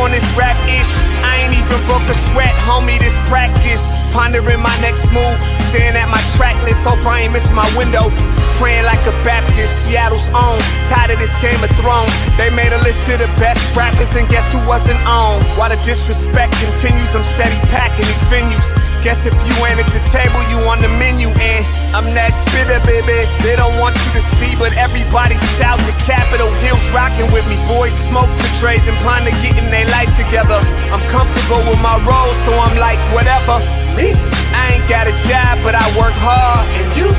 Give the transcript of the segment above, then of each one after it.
on this rap-ish. I ain't even broke a sweat, homie, this practice. Pondering my next move, staring at my track list. Hope I ain't missing my window. Praying like a Baptist, Seattle's own. Tired of this Game of Thrones. They made a list of the best rappers and guess who wasn't on? While the disrespect continues, I'm steady packing these venues. Guess if you ain't at the table, you on the menu. And I'm that spitter, baby. They don't want you to see, but everybody's south of Capitol Hill's rocking with me. Boys smoke the trays and ponder getting their life together. I'm comfortable with my role, so I'm like, whatever. Me? I ain't got a job, but I work hard. And you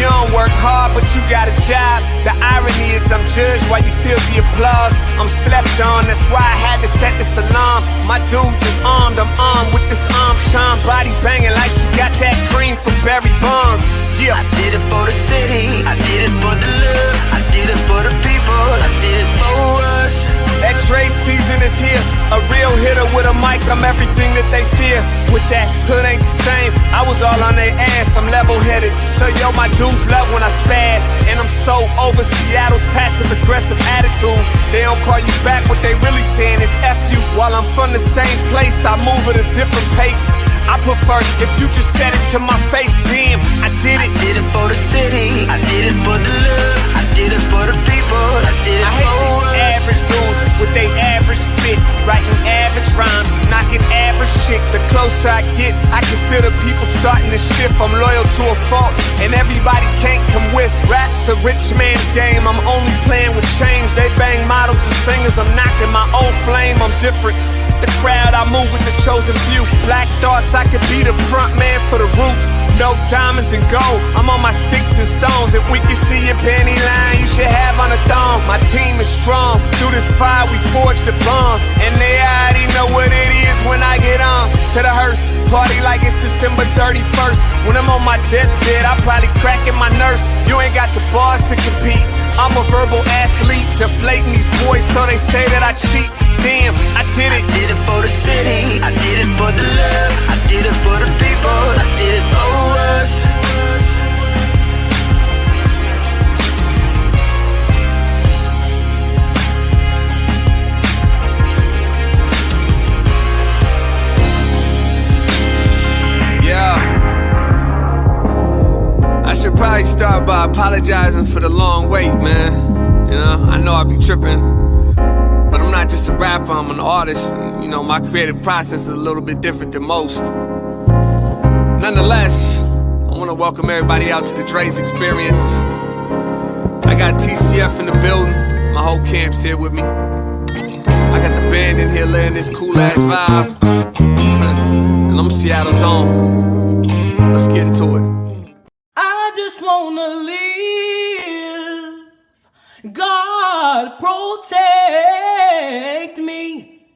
don't work hard, but you got a job. The irony is I'm judged while you feel the applause. I'm slept on, that's why I had to set this alarm. My dudes is armed, I'm armed with this arm charm. Body banging like she got that cream from Barry Bonds. Yeah. I did it for the city, I did it for the love, I did it for the people, I did it for us. That Dre season is here, a real hitter with a mic, I'm everything that they fear. With that hood ain't the same, I was all on their ass, I'm level-headed. So yo, my dudes love when I spaz, and I'm so over Seattle's passive-aggressive attitude. They don't call you back, what they really saying is F you. While I'm from the same place, I move at a different pace. I prefer if you just said it to my face, damn, I did it. I did it for the city, I did it for the love, I did it for the people, I did it I hate for these us. average dudes with they average spit, writing average rhymes, knocking average chicks. The closer I get, I can feel the people starting to shift. I'm loyal to a fault, and everybody can't come with. Rap's a rich man's game, I'm only playing with change. They bang models and singers, I'm knocking my own flame, I'm different. The crowd, I move with the chosen few. Black thoughts, I could be the front man for the roots. No diamonds and gold, I'm on my sticks and stones. If we can see your panty line, you should have on a thong. My team is strong, through this fire we forged a bond. And they already know what it is when I get on. To the hearse, party like it's December 31st. When I'm on my deathbed, I probably cracking my nurse. You ain't got the bars to compete, I'm a verbal athlete. Deflating these boys so they say that I cheat. Damn, I did it. I did it for the city, I did it for the love, I did it for the people, I did it for us. Yeah. I should probably start by apologizing for the long wait, man. You know, I know I be tripping. But I'm not just a rapper, I'm an artist. And, you know, my creative process is a little bit different than most. Nonetheless, I want to welcome everybody out to the Dre's Experience. I got TCF in the building, my whole camp's here with me. I got the band in here laying this cool-ass vibe. And I'm Seattle's own. Let's get into it. I just wanna live. God protect me.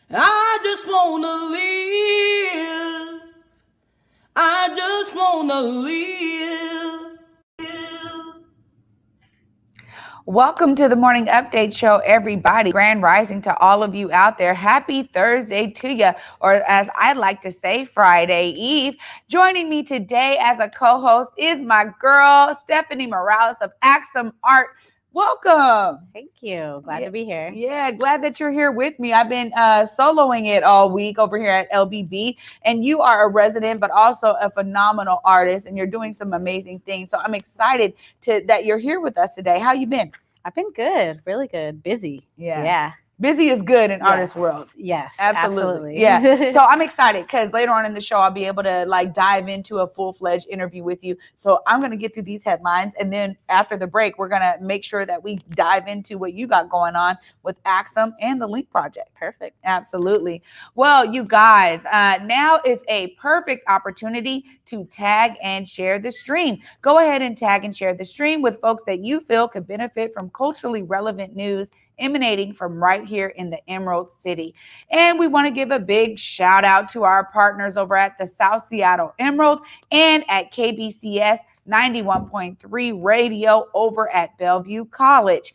I just wanna live. I just wanna live. Welcome to the Morning Update Show, everybody. Grand rising to all of you out there. Happy Thursday to you, or as I like to say, Friday Eve. Joining me today as a co-host is my girl, Stephanie Morales of Axum Art. Welcome. Thank you. Glad to be here. Yeah, glad that you're here with me. I've been soloing it all week over here at LBB, and you are a resident, but also a phenomenal artist, and you're doing some amazing things. So I'm excited that you're here with us today. How you been? I've been good. Really good. Busy. Yeah. Busy is good in artist world. Yes, absolutely. Yeah. So I'm excited because later on in the show, I'll be able to like dive into a full-fledged interview with you. So I'm going to get through these headlines. And then after the break, we're going to make sure that we dive into what you got going on with Axum and the Liink project. Perfect. Absolutely. Well, you guys, now is a perfect opportunity to tag and share the stream. Go ahead and tag and share the stream with folks that you feel could benefit from culturally relevant news emanating from right here in the Emerald City. And we want to give a big shout out to our partners over at the South Seattle Emerald and at KBCS 91.3 radio over at Bellevue College.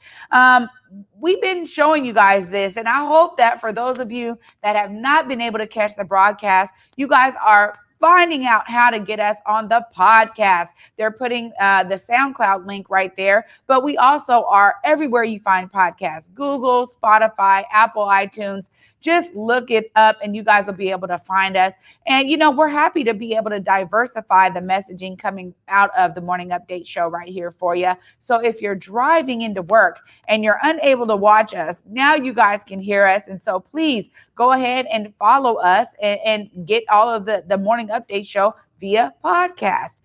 We've been showing you guys this, and I hope that for those of you that have not been able to catch the broadcast, you guys are finding out how to get us on the podcast. They're putting the SoundCloud link right there, but we also are everywhere you find podcasts: Google, Spotify, Apple, iTunes. Just look it up and you guys will be able to find us. And, we're happy to be able to diversify the messaging coming out of the Morning Update show right here for you. So if you're driving into work and you're unable to watch us, now you guys can hear us. And so please go ahead and follow us and get all of the Morning Update show via podcast.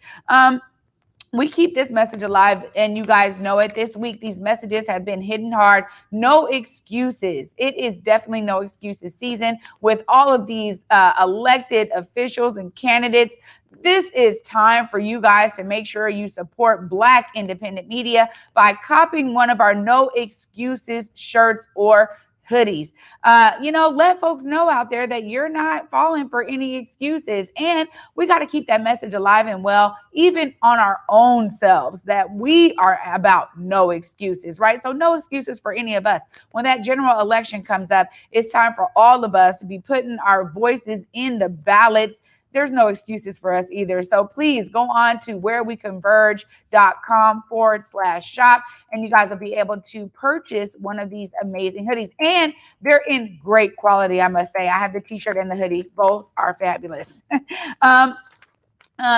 We keep this message alive, and you guys know it. This week, these messages have been hitting hard. No excuses. It is definitely no excuses season with all of these elected officials and candidates. This is time for you guys to make sure you support Black independent media by copying one of our no excuses shirts or hoodies. Let folks know out there that you're not falling for any excuses. And we got to keep that message alive and well, even on our own selves, that we are about no excuses, right? So no excuses for any of us. When that general election comes up, it's time for all of us to be putting our voices in the ballots. There's no excuses for us either. So please go on to whereweconverge.com/shop, and you guys will be able to purchase one of these amazing hoodies. And they're in great quality, I must say. I have the t-shirt and the hoodie. Both are fabulous.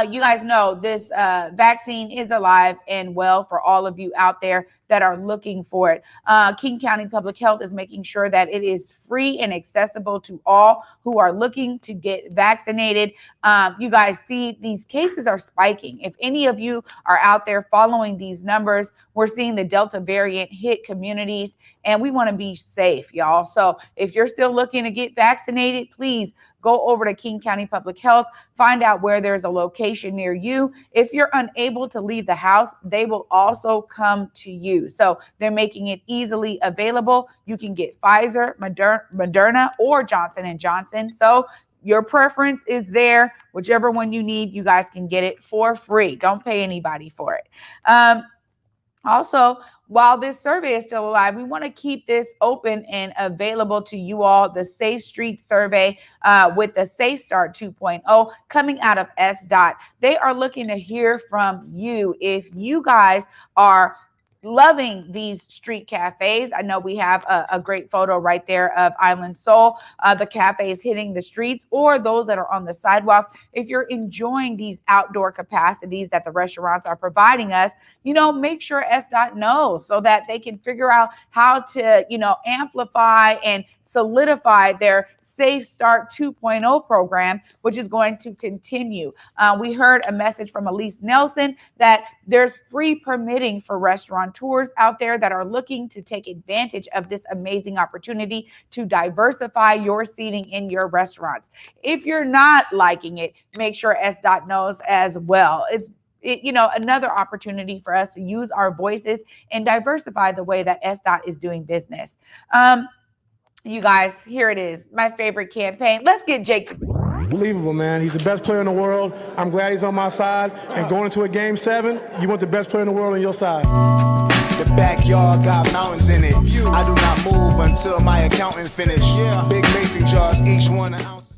You guys know this vaccine is alive and well for all of you out there that are looking for it. King County Public Health is making sure that it is free and accessible to all who are looking to get vaccinated. You guys see these cases are spiking. If any of you are out there following these numbers, we're seeing the Delta variant hit communities, and we want to be safe, y'all. So if you're still looking to get vaccinated, please go over to King County Public Health, find out where there's a location near you. If you're unable to leave the house, they will also come to you. So they're making it easily available. You can get Pfizer, Moderna, or Johnson & Johnson. So your preference is there. Whichever one you need, you guys can get it for free. Don't pay anybody for it. Also, while this survey is still alive, we want to keep this open and available to you all. The Safe Street survey with the Safe Start 2.0 coming out of SDOT. They are looking to hear from you. If you guys are loving these street cafes. I know we have a great photo right there of Island Soul, the cafes hitting the streets, or those that are on the sidewalk. If you're enjoying these outdoor capacities that the restaurants are providing us, make sure SDOT knows so that they can figure out how to, amplify and solidify their Safe Start 2.0 program, which is going to continue. We heard a message from Elise Nelson that there's free permitting for restaurateurs out there that are looking to take advantage of this amazing opportunity to diversify your seating in your restaurants. If you're not liking it, make sure SDOT knows as well. It's another opportunity for us to use our voices and diversify the way that SDOT is doing business. You guys, here it is, my favorite campaign. Let's get Jake. Unbelievable, man. He's the best player in the world. I'm glad he's on my side. And going into a game 7, you want the best player in the world on your side. The backyard got mountains in it. I do not move until my accountant finish. Big mason jars, each one an ounce.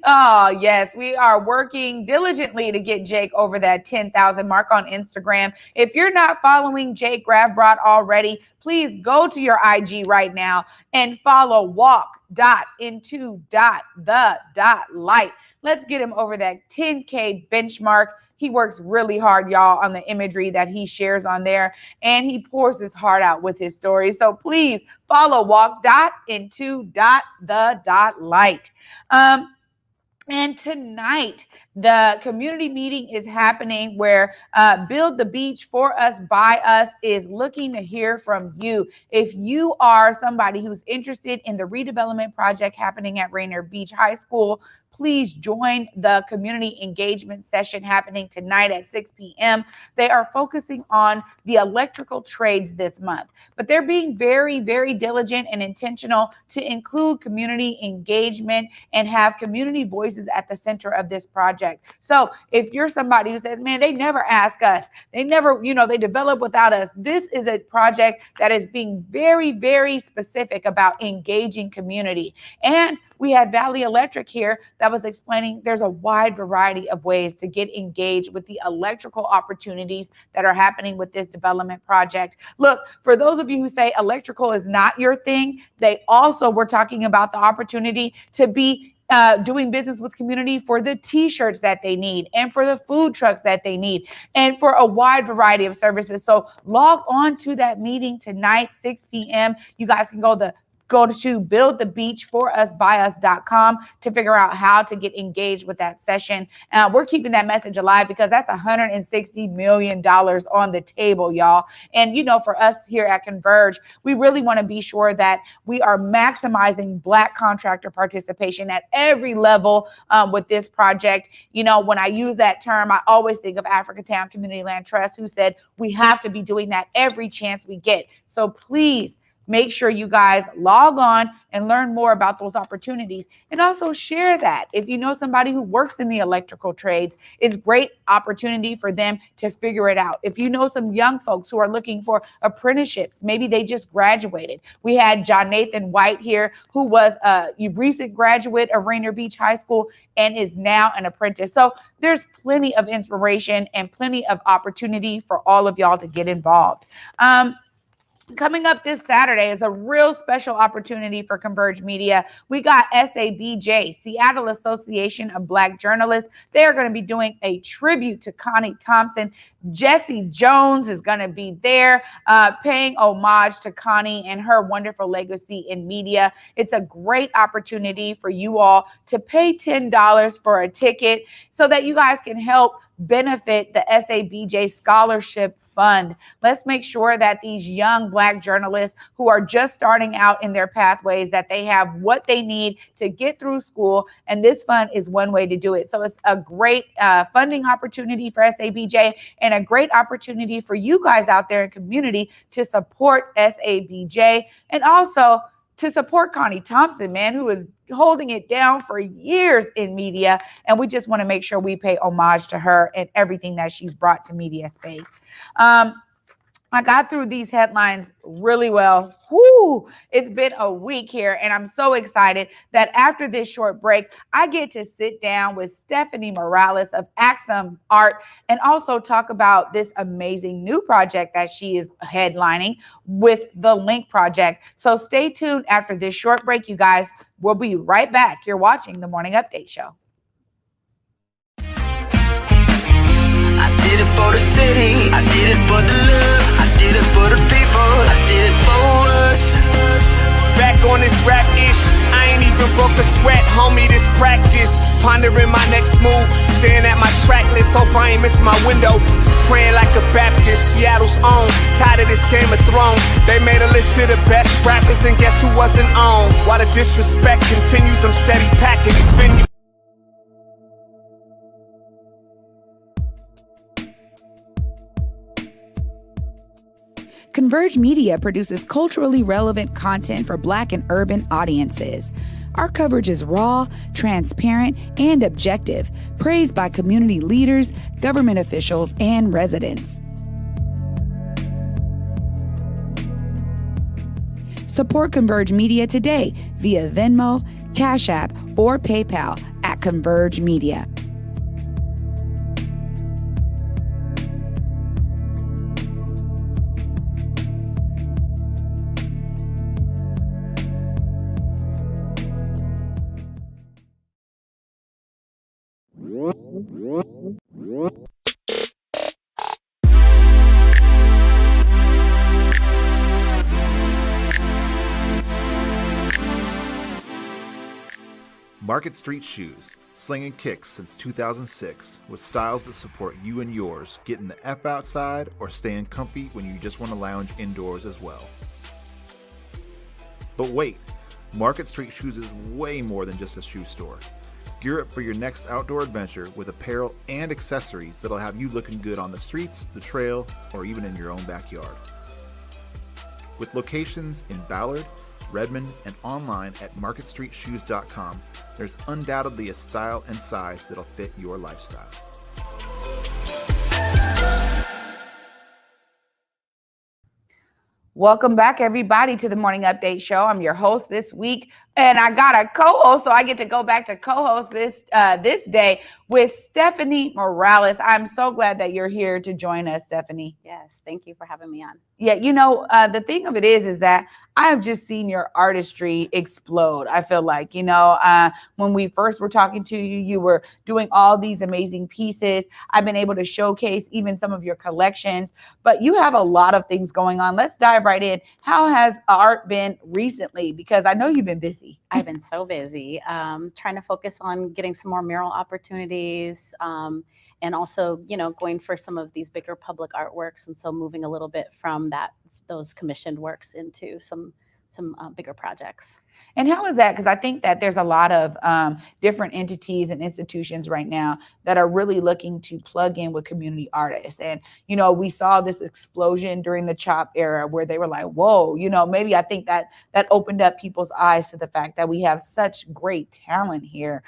Oh, yes, we are working diligently to get Jake over that 10,000 mark on Instagram. If you're not following Jake Gravbrot already, please go to your IG right now and follow walk.into.the.light. Let's get him over that 10K benchmark. He works really hard, y'all, on the imagery that he shares on there, and he pours his heart out with his stories. So please follow walk.into.the.light. And tonight, the community meeting is happening where Build the Beach For Us, By Us is looking to hear from you. If you are somebody who's interested in the redevelopment project happening at Rainier Beach High School, please join the community engagement session happening tonight at 6 p.m. They are focusing on the electrical trades this month, but they're being very, very diligent and intentional to include community engagement and have community voices is at the center of this project. So if you're somebody who says, man, they never ask us, they never, they develop without us, this is a project that is being very, very specific about engaging community. And we had Valley Electric here that was explaining there's a wide variety of ways to get engaged with the electrical opportunities that are happening with this development project. Look, for those of you who say electrical is not your thing, they also were talking about the opportunity to be doing business with community for the t-shirts that they need and for the food trucks that they need and for a wide variety of services. So log on to that meeting tonight, 6 p.m. You guys can go to buildthebeachforusbyus.com to figure out how to get engaged with that session. We're keeping that message alive because that's $160 million on the table, y'all. And, for us here at Converge, we really want to be sure that we are maximizing Black contractor participation at every level with this project. When I use that term, I always think of Africatown Community Land Trust, who said we have to be doing that every chance we get. So please, make sure you guys log on and learn more about those opportunities, and also share that. If you know somebody who works in the electrical trades, it's great opportunity for them to figure it out. If you know some young folks who are looking for apprenticeships, maybe they just graduated. We had John Nathan White here, who was a recent graduate of Rainier Beach High School and is now an apprentice. So there's plenty of inspiration and plenty of opportunity for all of y'all to get involved. Coming up this Saturday is a real special opportunity for Converge Media. We got SABJ, Seattle Association of Black Journalists. They are going to be doing a tribute to Connie Thompson. Jesse Jones is going to be there paying homage to Connie and her wonderful legacy in media. It's a great opportunity for you all to pay $10 for a ticket so that you guys can help benefit the SABJ Scholarship Fund. Let's make sure that these young Black journalists who are just starting out in their pathways, that they have what they need to get through school. And this fund is one way to do it. So it's a great funding opportunity for SABJ and a great opportunity for you guys out there in community to support SABJ and also to support Connie Thompson, man, who is holding it down for years in media. And we just want to make sure we pay homage to her and everything that she's brought to media space. I got through these headlines really well. Whew, it's been a week here, and I'm so excited that after this short break, I get to sit down with Stephanie Morales of Axum Art and also talk about this amazing new project that she is headlining with the Liink project. So stay tuned after this short break, you guys. We'll be right back. You're watching the Morning Update Show. I did it for the city, I did it for the love, I did it for the people, I did it for us. Back on this rap ish, I ain't even broke a sweat, homie, this practice. Pondering my next move, staring at my track list, hope I ain't miss my window. Praying like a Baptist, Seattle's own, tired of this Game of Thrones. They made a list of the best rappers and guess who wasn't on? While the disrespect continues, I'm steady packing these venues. Converge Media produces culturally relevant content for Black and urban audiences. Our coverage is raw, transparent, and objective, praised by community leaders, government officials, and residents. Support Converge Media today via Venmo, Cash App, or PayPal at Converge Media. Market Street Shoes, slinging kicks since 2006, with styles that support you and yours, getting the F outside or staying comfy when you just want to lounge indoors as well. But wait, Market Street Shoes is way more than just a shoe store. Gear up for your next outdoor adventure with apparel and accessories that'll have you looking good on the streets, the trail, or even in your own backyard. With locations in Ballard, Redmond, and online at marketstreetshoes.com. There's undoubtedly a style and size that'll fit your lifestyle. Welcome back, everybody, to the Morning Update Show. I'm your host this week, and I got a co-host, so I get to go back to co-host this day with Stephanie Morales. I'm so glad that you're here to join us, Stephanie. Yes, thank you for having me on. Yeah, the thing of it is that I have just seen your artistry explode. I feel like, when we first were talking to you, you were doing all these amazing pieces. I've been able to showcase even some of your collections, but you have a lot of things going on. Let's dive right in. How has art been recently? Because I know you've been busy. I've been so busy trying to focus on getting some more mural opportunities and also, going for some of these bigger public artworks. And so moving a little bit from those commissioned works into some bigger projects. And how is that? Because I think that there's a lot of different entities and institutions right now that are really looking to plug in with community artists. And, we saw this explosion during the CHOP era where they were like, whoa, maybe I think that opened up people's eyes to the fact that we have such great talent here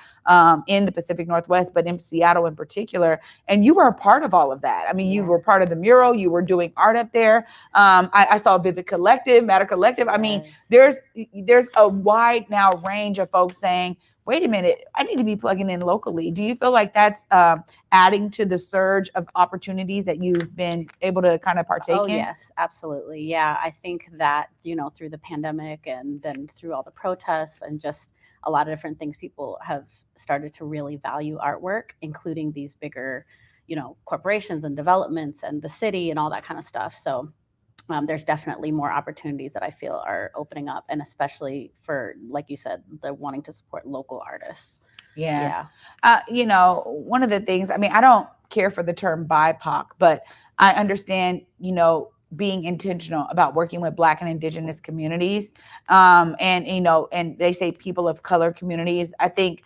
in the Pacific Northwest, but in Seattle in particular. And you were a part of all of that. I mean, you were part of the mural. You were doing art up there. I saw Vivid Collective, Matter Collective. I mean, there's a wide now range of folks saying, wait a minute, I need to be plugging in locally. Do you feel like that's adding to the surge of opportunities that you've been able to kind of partake in? Oh, yes, absolutely. Yeah, I think that, through the pandemic and then through all the protests and just a lot of different things, people have started to really value artwork, including these bigger, corporations and developments and the city and all that kind of stuff. So there's definitely more opportunities that I feel are opening up, and especially for, like you said, they're wanting to support local artists. Yeah. One of the things, I don't care for the term BIPOC, but I understand, being intentional about working with Black and Indigenous communities. And they say people of color communities. I think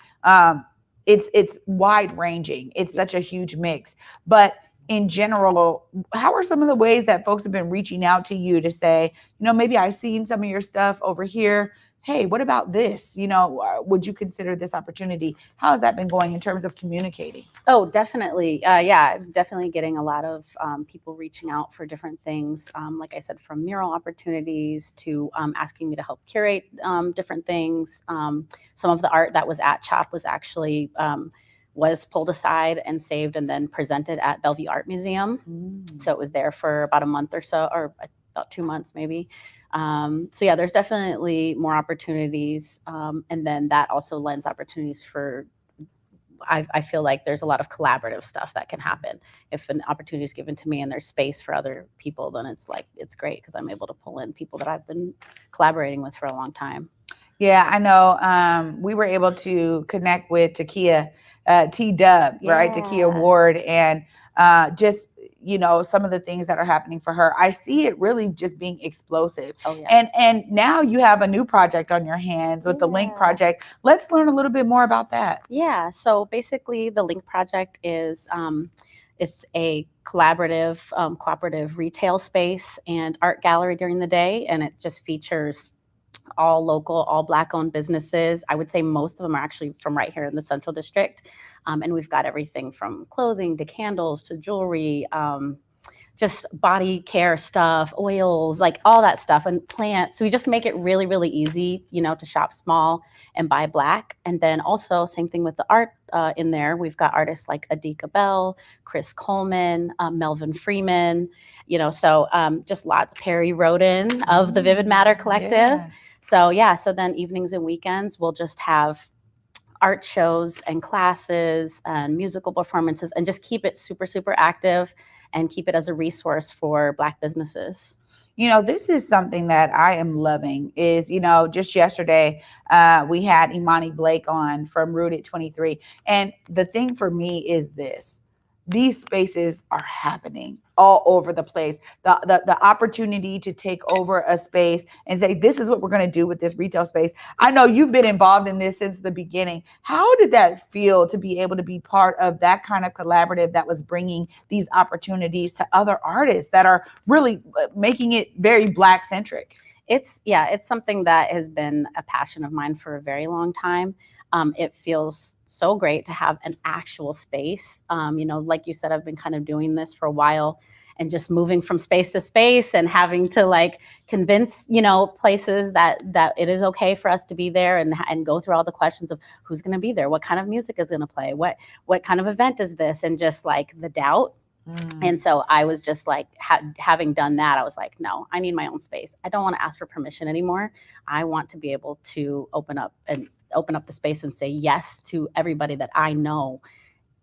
it's wide ranging. It's such a huge mix, but in general, how are some of the ways that folks have been reaching out to you to say, maybe I've seen some of your stuff over here. Hey, what about this? Would you consider this opportunity? How has that been going in terms of communicating? Oh, definitely. Yeah, definitely getting a lot of people reaching out for different things. Like I said, from mural opportunities to asking me to help curate different things. Some of the art that was at CHOP was actually was pulled aside and saved and then presented at Bellevue Art Museum. So it was there for about a month or so, or about 2 months maybe. So yeah, there's definitely more opportunities. And then that also lends opportunities for, I feel like there's a lot of collaborative stuff that can happen. If an opportunity is given to me and there's space for other people, then it's great because I'm able to pull in people that I've been collaborating with for a long time. Yeah, I know. We were able to connect with Takia, T-Dub, right? Takia Ward, and just, some of the things that are happening for her. I see it really just being explosive. Oh, yeah. And now you have a new project on your hands with the Liink project. Let's learn a little bit more about that. Yeah, so basically the Liink project is it's a collaborative, cooperative retail space and art gallery during the day, and it just features all local, all Black-owned businesses. I would say most of them are actually from right here in the Central District. And we've got everything from clothing to candles to jewelry, just body care stuff, oils, like all that stuff, and plants. So we just make it really, really easy, to shop small and buy Black. And then also same thing with the art in there. We've got artists like Adika Bell, Chris Coleman, Melvin Freeman, so just lots. Perry Roden of the Vivid Matter Collective. Yeah. So then evenings and weekends, we'll just have art shows and classes and musical performances and just keep it super, super active and keep it as a resource for Black businesses. This is something that I am loving is, just yesterday, we had Imani Blake on from Rooted 23. And the thing for me is this. These spaces are happening all over the place. The opportunity to take over a space and say, this is what we're going to do with this retail space. I know you've been involved in this since the beginning. How did that feel to be able to be part of that kind of collaborative that was bringing these opportunities to other artists that are really making it very Black centric? it's something that has been a passion of mine for a very long time. It feels so great to have an actual space. Like you said, I've been kind of doing this for a while and just moving from space to space and having to like convince, places that it is okay for us to be there and go through all the questions of who's going to be there, what kind of music is going to play, what kind of event is this, and just like the doubt. And so I was just like, having done that, I was like, no, I need my own space. I don't want to ask for permission anymore. I want to be able to open up the space and say yes to everybody that I know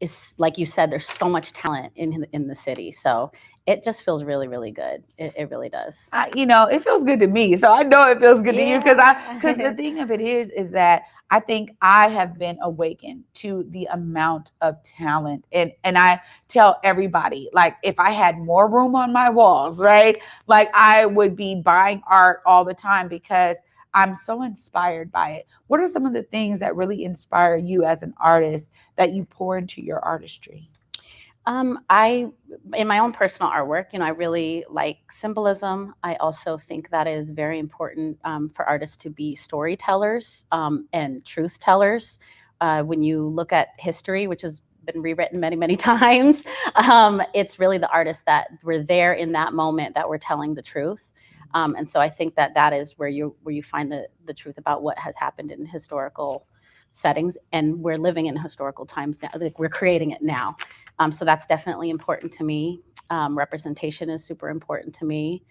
is, like you said, there's so much talent in the city. So it just feels really, really good. It really does. It feels good to me. So I know it feels good to you because the thing of it is that I think I have been awakened to the amount of talent. And I tell everybody, like, if I had more room on my walls, right? Like, I would be buying art all the time because I'm so inspired by it. What are some of the things that really inspire you as an artist that you pour into your artistry? In my own personal artwork, I really like symbolism. I also think that is very important for artists to be storytellers and truth tellers. When you look at history, which has been rewritten many, many times, it's really the artists that were there in that moment that were telling the truth. And so I think that is where you find the truth about what has happened in historical settings, and we're living in historical times now. Like, we're creating it now. So that's definitely important to me. Representation is super important to me.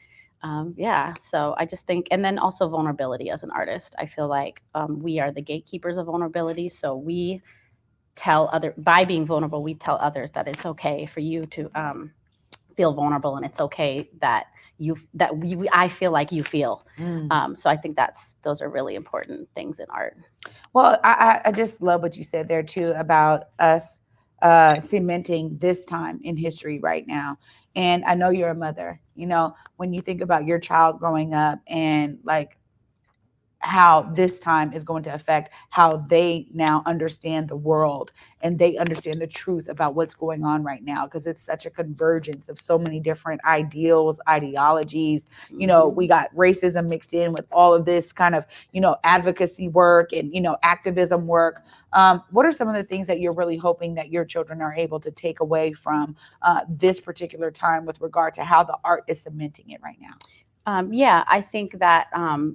So I just think, and then also vulnerability as an artist. I feel like we are the gatekeepers of vulnerability. So we by being vulnerable, we tell others that it's okay for you to feel vulnerable, and it's okay that I feel like you feel. So I think those are really important things in art. Well, I just love what you said there too about us cementing this time in history right now. And I know you're a mother, when you think about your child growing up and like how this time is going to affect how they now understand the world and they understand the truth about what's going on right now, because it's such a convergence of so many different ideals, ideologies. We got racism mixed in with all of this kind of, advocacy work and, activism work. What are some of the things that you're really hoping that your children are able to take away from this particular time with regard to how the art is cementing it right now? I think that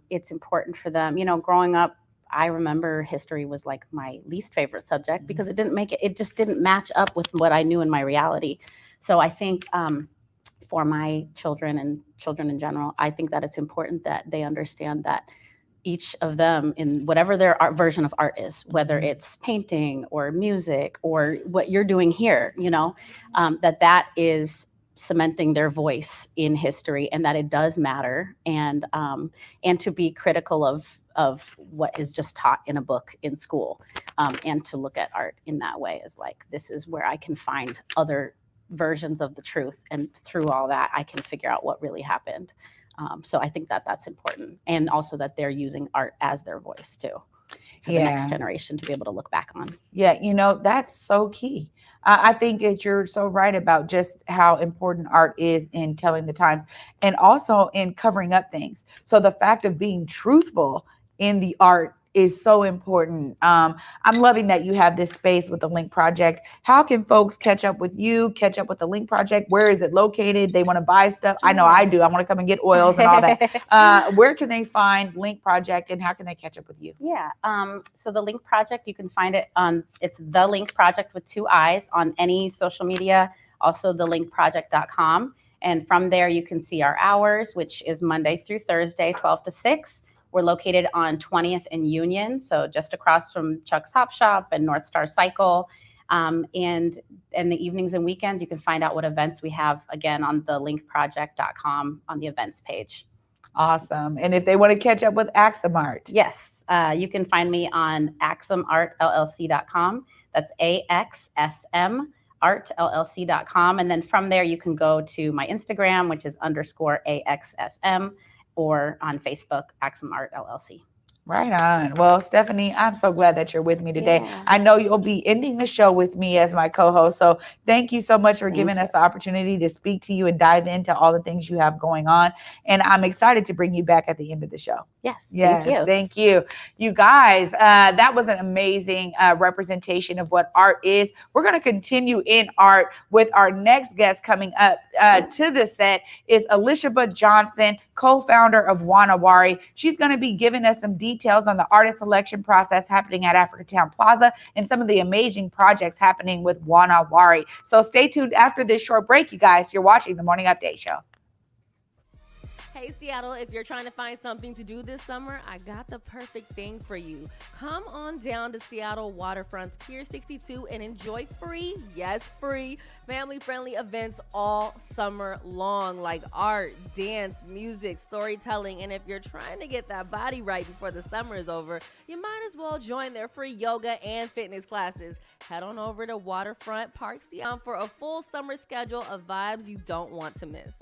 it's important for them. Growing up, I remember history was like my least favorite subject because it just didn't match up with what I knew in my reality. So I think for my children and children in general, I think that it's important that they understand that each of them, in whatever their art version of art is, whether it's painting or music or what you're doing here, that is cementing their voice in history, and that it does matter, and to be critical of what is just taught in a book in school, and to look at art in that way as like, this is where I can find other versions of the truth, and through all that I can figure out what really happened. So I think that's important, and also that they're using art as their voice too, for the next generation to be able to look back on. That's so key. I think that you're so right about just how important art is in telling the times and also in covering up things. So the fact of being truthful in the art is so important. I'm loving that you have this space with the Liink Project. How can folks catch up with you, catch up with the Liink Project? Where is it located? They want to buy stuff. I know I do. I want to come and get oils and all that. Where can they find Liink Project, and how can they catch up with you? So the Liink Project, you can find it on, it's the Liink Project with 2 I's on any social media, also thelinkproject.com. And from there, you can see our hours, which is Monday through Thursday, 12 to 6. We're located on 20th and Union, so just across from Chuck's Hop Shop and North Star Cycle. And in the evenings and weekends, you can find out what events we have, again, on the linkproject.com on the events page. Awesome. And if they want to catch up with Axum Art? Yes, you can find me on axumartllc.com. That's AXSM artllc.com. And then from there, you can go to my Instagram, which is _AXSM. Or on Facebook, Axum Art LLC. Right on. Well, Stephanie, I'm so glad that you're with me today. Yeah. I know you'll be ending the show with me as my co-host. So thank you so much for giving us the opportunity to speak to you and dive into all the things you have going on. And I'm excited to bring you back at the end of the show. Yes. Yes, Thank you. thank you. You guys, that was an amazing representation of what art is. We're going to continue in art with our next guest coming up to the set is Elisheba Johnson, co-founder of Wari. She's going to be giving us some details on the artist selection process happening at Africatown Plaza and some of the amazing projects happening with Wari. So stay tuned after this short break, you guys. You're watching the Morning Update Show. Hey Seattle, if you're trying to find something to do this summer, I got the perfect thing for you. Come on down to Seattle Waterfront's Pier 62 and enjoy free, yes free, family-friendly events all summer long, like art, dance, music, storytelling. And if you're trying to get that body right before the summer is over, you might as well join their free yoga and fitness classes. Head on over to Waterfront Park Seattle for a full summer schedule of vibes you don't want to miss.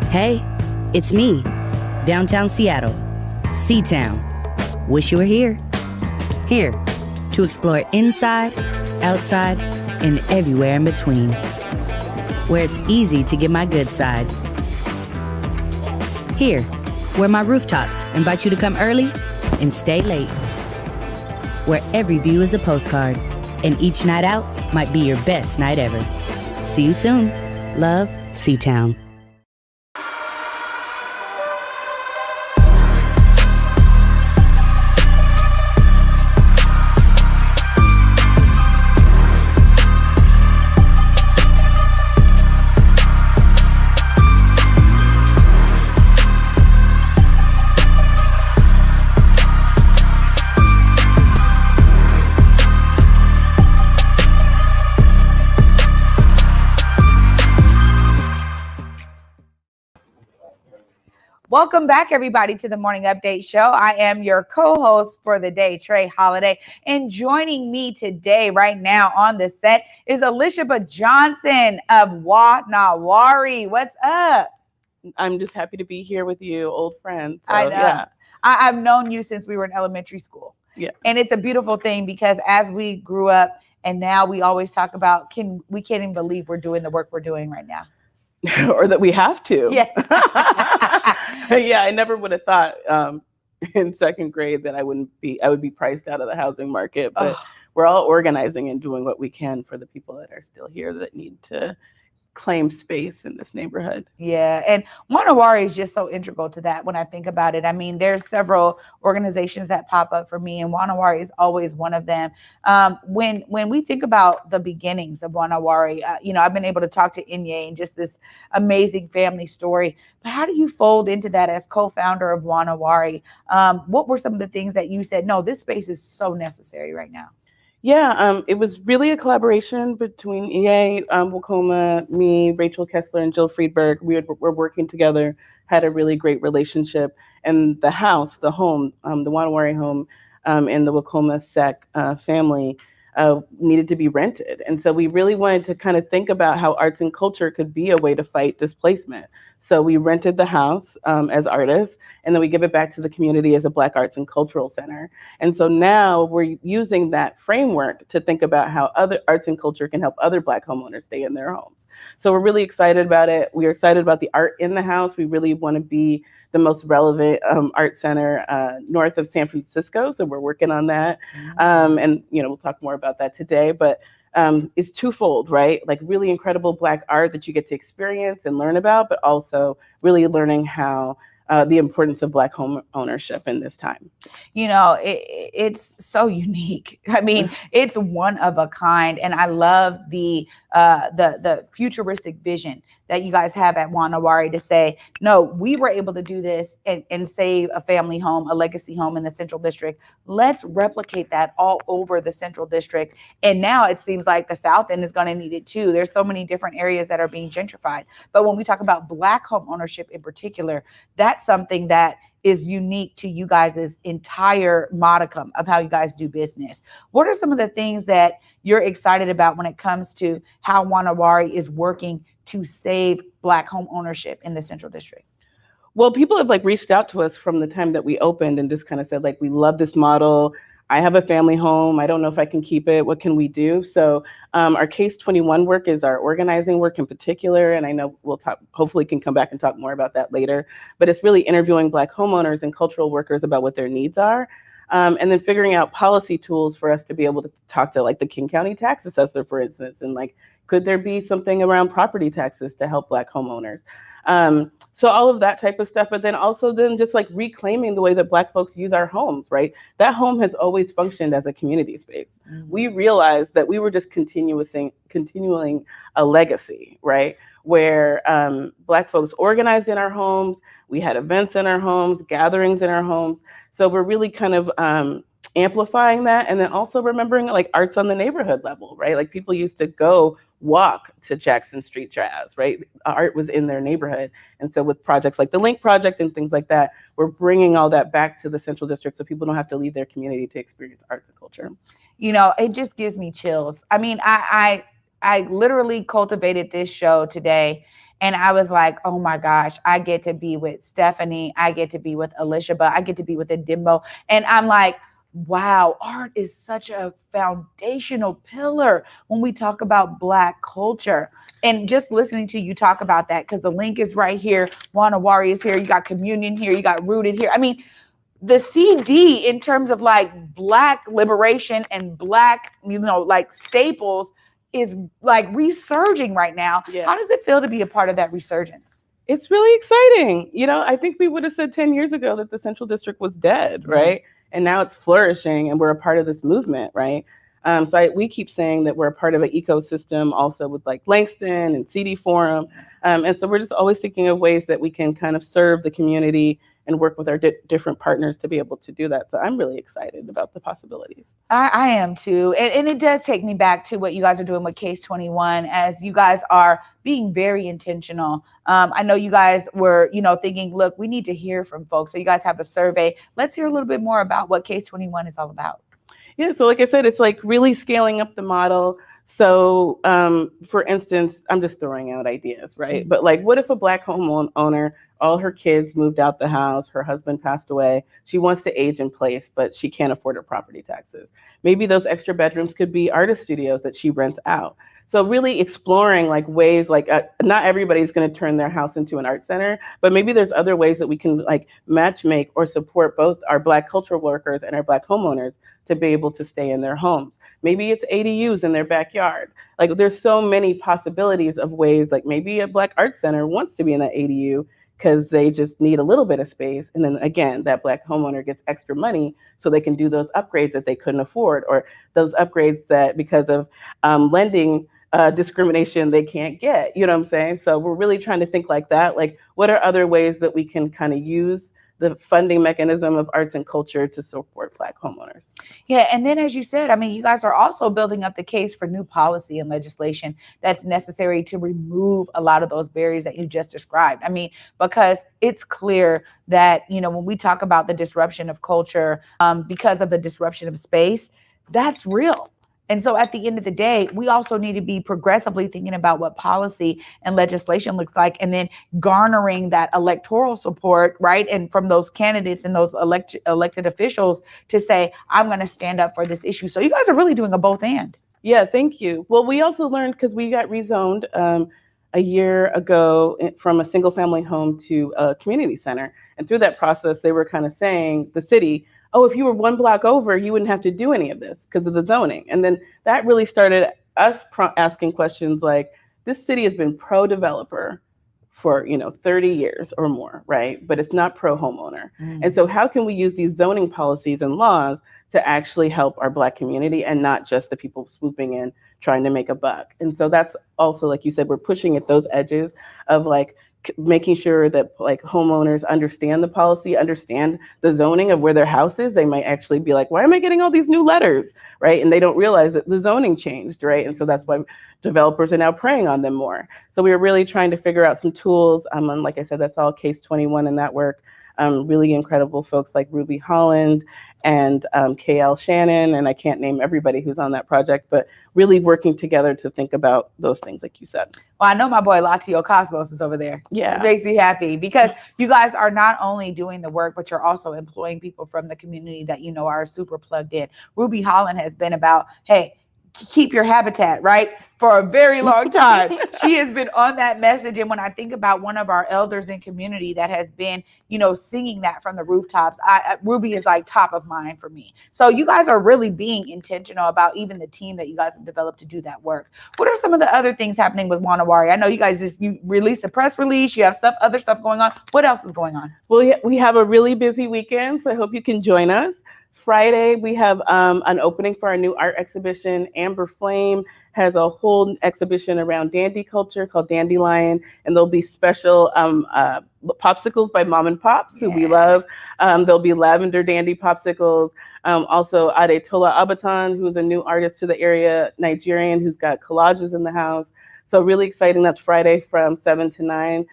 Hey, it's me, downtown Seattle, C-Town. Wish you were here. Here, to explore inside, outside, and everywhere in between. Where it's easy to get my good side. Here, where my rooftops invite you to come early and stay late. Where every view is a postcard, and each night out might be your best night ever. See you soon. Love, C-Town. Welcome back, everybody, to the Morning Update Show. I am your co-host for the day, Trey Holiday. And joining me today, right now on the set, is Elisheba Johnson of Wari. What's up? I'm just happy to be here with you, old friends. So, I know. Yeah. I've known you since we were in elementary school. Yeah. And it's a beautiful thing because as we grew up and now we always talk about, we can't even believe we're doing the work we're doing right now. Or that we have to. Yeah. Yeah, I never would have thought in second grade that I would be priced out of the housing market, but we're all organizing and doing what we can for the people that are still here that need to claim space in this neighborhood. Yeah, and Wari is just so integral to that when I think about it. I mean, there's several organizations that pop up for me, and Wari is always one of them. When we think about the beginnings of Wari, I've been able to talk to Inye and just this amazing family story. But how do you fold into that as co-founder of Wari? What were some of the things that you said, no, this space is so necessary right now? Yeah, it was really a collaboration between EA, Wakoma, me, Rachel Kessler, and Jill Friedberg. We're working together, had a really great relationship. And the house, the home, the Wari home, and the Wakoma Sec family needed to be rented. And so we really wanted to kind of think about how arts and culture could be a way to fight displacement. So we rented the house as artists, and then we give it back to the community as a Black Arts and Cultural Center. And so now we're using that framework to think about how other arts and culture can help other Black homeowners stay in their homes. So we're really excited about it. We're excited about the art in the house. We really want to be the most relevant art center north of San Francisco. So we're working on that. And, we'll talk more about that today. But is twofold, right? Like really incredible Black art that you get to experience and learn about, but also really learning how the importance of Black home ownership in this time. It's so unique. I mean, it's one of a kind, and I love the futuristic vision that you guys have at Wari to say, no, we were able to do this and save a family home, a legacy home in the Central District. Let's replicate that all over the Central District. And now it seems like the South End is going to need it too. There's so many different areas that are being gentrified. But when we talk about Black home ownership in particular, that's something that is unique to you guys' entire modicum of how you guys do business. What are some of the things that you're excited about when it comes to how Wari is working to save Black home ownership in the Central District? Well, people have like reached out to us from the time that we opened and just kind of said like, we love this model. I have a family home. I don't know if I can keep it. What can we do? So our Case 21 work is our organizing work in particular. And I know we'll talk, hopefully can come back and talk more about that later. But it's really interviewing Black homeowners and cultural workers about what their needs are. And then figuring out policy tools for us to be able to talk to like the King County tax assessor, for instance, and like, could there be something around property taxes to help Black homeowners? So all of that type of stuff, but then also then just like reclaiming the way that Black folks use our homes, right? That home has always functioned as a community space. Mm-hmm. We realized that we were just continuing a legacy, right? Where Black folks organized in our homes, we had events in our homes, gatherings in our homes. So we're really kind of amplifying that, and then also remembering like arts on the neighborhood level, right? Like people used to go walk to Jackson Street Jazz, right? Art was in their neighborhood. And so with projects like the Liink project and things like that, we're bringing all that back to the Central District so people don't have to leave their community to experience arts and culture. You know, it just gives me chills. I mean, I literally cultivated this show today, and I was like, oh my gosh, I get to be with Stephanie. I get to be with Elisheba. I get to be with Edimbo. And I'm like, wow, art is such a foundational pillar when we talk about Black culture. And just listening to you talk about that, because the Liink is right here, Wari is here, you got Communion here, you got Rooted here. I mean, the CD in terms of like Black liberation and Black, you know, like staples is like resurging right now. Yeah. How does it feel to be a part of that resurgence? It's really exciting. You know, I think we would have said 10 years ago that the Central District was dead, right? And now it's flourishing and we're a part of this movement, right? We keep saying that we're a part of an ecosystem also with like Langston and CD Forum. And so we're just always thinking of ways that we can kind of serve the community and work with our different partners to be able to do that. So I'm really excited about the possibilities. I am too. And it does take me back to what you guys are doing with Case 21, as you guys are being very intentional. I know you guys were, you know, thinking, look, we need to hear from folks. So you guys have a survey. Let's hear a little bit more about what Case 21 is all about. Yeah, so like I said, it's like really scaling up the model. So for instance, I'm just throwing out ideas, right? Mm-hmm. But like, what if a Black homeowner, all her kids moved out the house, her husband passed away, she wants to age in place, but she can't afford her property taxes. Maybe those extra bedrooms could be artist studios that she rents out. So really exploring like ways, like not everybody's going to turn their house into an art center, but maybe there's other ways that we can like match make or support both our Black cultural workers and our Black homeowners to be able to stay in their homes. Maybe it's ADUs in their backyard. Like there's so many possibilities of ways, like maybe a Black art center wants to be in that ADU because they just need a little bit of space. And then again, that Black homeowner gets extra money so they can do those upgrades that they couldn't afford, or those upgrades that because of lending discrimination they can't get, you know what I'm saying? So we're really trying to think like that. Like what are other ways that we can kind of use the funding mechanism of arts and culture to support Black homeowners? Yeah, and then as you said, I mean, you guys are also building up the case for new policy and legislation that's necessary to remove a lot of those barriers that you just described. I mean, because it's clear that, you know, when we talk about the disruption of culture because of the disruption of space, that's real. And so at the end of the day, we also need to be progressively thinking about what policy and legislation looks like, and then garnering that electoral support, right? And from those candidates and those elected officials to say, I'm going to stand up for this issue. So you guys are really doing a both and. Yeah, thank you. Well, we also learned, because we got rezoned a year ago from a single family home to a community center. And through that process, they were kind of saying, the city, oh, if you were one block over, you wouldn't have to do any of this because of the zoning. And then that really started us asking questions like, this city has been pro-developer for, 30 years or more, right? But it's not pro-homeowner. Mm. And so how can we use these zoning policies and laws to actually help our Black community and not just the people swooping in trying to make a buck? And so that's also, like you said, we're pushing at those edges of like making sure that like homeowners understand the policy, understand the zoning of where their house is. They might actually be like, why am I getting all these new letters, right? And they don't realize that the zoning changed, right? And so that's why developers are now preying on them more. So we were really trying to figure out some tools. And like I said, that's all Case 21 in that work. really incredible folks like Ruby Holland and KL Shannon, and I can't name everybody who's on that project, but really working together to think about those things like you said. Well, I know my boy Latio Cosmos is over there. Yeah. It makes me happy because you guys are not only doing the work, but you're also employing people from the community that you know are super plugged in. Ruby Holland has been about, hey, keep your habitat, right? For a very long time. She has been on that message. And when I think about one of our elders in community that has been, you know, singing that from the rooftops, Ruby is like top of mind for me. So you guys are really being intentional about even the team that you guys have developed to do that work. What are some of the other things happening with Wari? I know you guys you released a press release, you have other stuff going on. What else is going on? Well, we have a really busy weekend, so I hope you can join us. Friday, we have an opening for our new art exhibition. Amber Flame has a whole exhibition around dandy culture called Dandelion, and there'll be special popsicles by Mom and Pops, who we love. There'll be lavender dandy popsicles. Also, Adetola Abaton, who's a new artist to the area, Nigerian, who's got collages in the house. So really exciting. That's Friday from 7 to 9,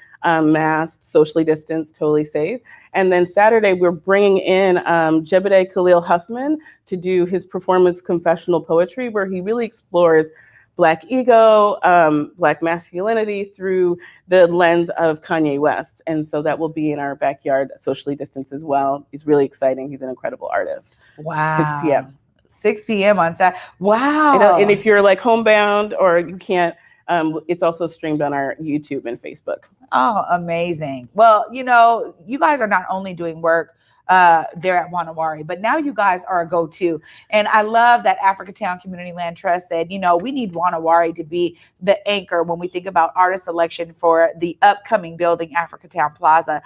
masked, socially distanced, totally safe. And then Saturday, we're bringing in Jebediah Khalil Huffman to do his performance confessional poetry, where he really explores Black ego, Black masculinity through the lens of Kanye West. And so that will be in our backyard, socially distanced as well. He's really exciting. He's an incredible artist. Wow. 6 p.m. 6 p.m. on Saturday. Wow. And if you're like homebound or you can't, it's also streamed on our YouTube and Facebook. Oh, amazing. Well, you know, you guys are not only doing work there at Wari, but now you guys are a go-to. And I love that Africatown Community Land Trust said, you know, we need Wari to be the anchor when we think about artist selection for the upcoming building, Africatown Plaza.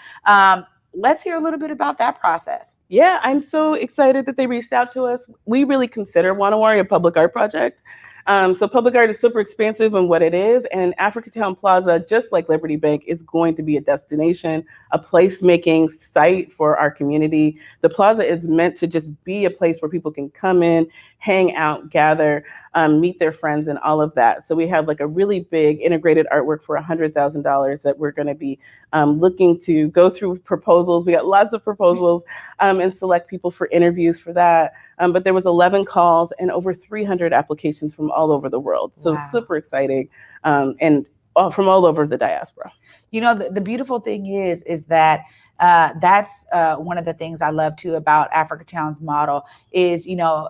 Let's hear a little bit about that process. Yeah, I'm so excited that they reached out to us. We really consider Wari a public art project. So public art is super expansive in what it is, and Africatown Plaza, just like Liberty Bank, is going to be a destination, a place-making site for our community. The plaza is meant to just be a place where people can come in, hang out, gather, meet their friends, and all of that. So we have like a really big integrated artwork for $100,000 that we're going to be looking to go through proposals. We got lots of proposals and select people for interviews for that. But there was 11 calls and over 300 applications from all over the world. So super exciting, and from all over the diaspora. You know, the beautiful thing is that that's one of the things I love too about Africatown's model is, you know,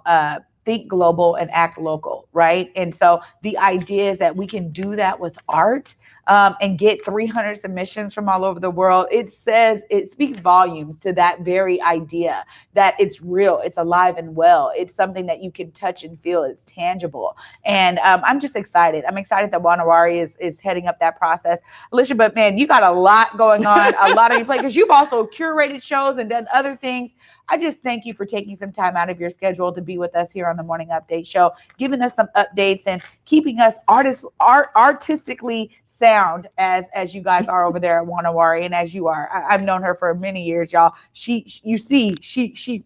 think global and act local, right? And so the idea is that we can do that with art and get 300 submissions from all over the world. It speaks volumes to that very idea that it's real, it's alive and well. It's something that you can touch and feel, it's tangible. And I'm just excited. I'm excited that Wari is heading up that process. Elisheba, but man, you got a lot going on, a lot on your plate, because you've also curated shows and done other things. I just thank you for taking some time out of your schedule to be with us here on the Morning Update Show, giving us some updates and keeping us artistically sound as you guys are over there at Wari, and as you are. I've known her for many years, y'all. She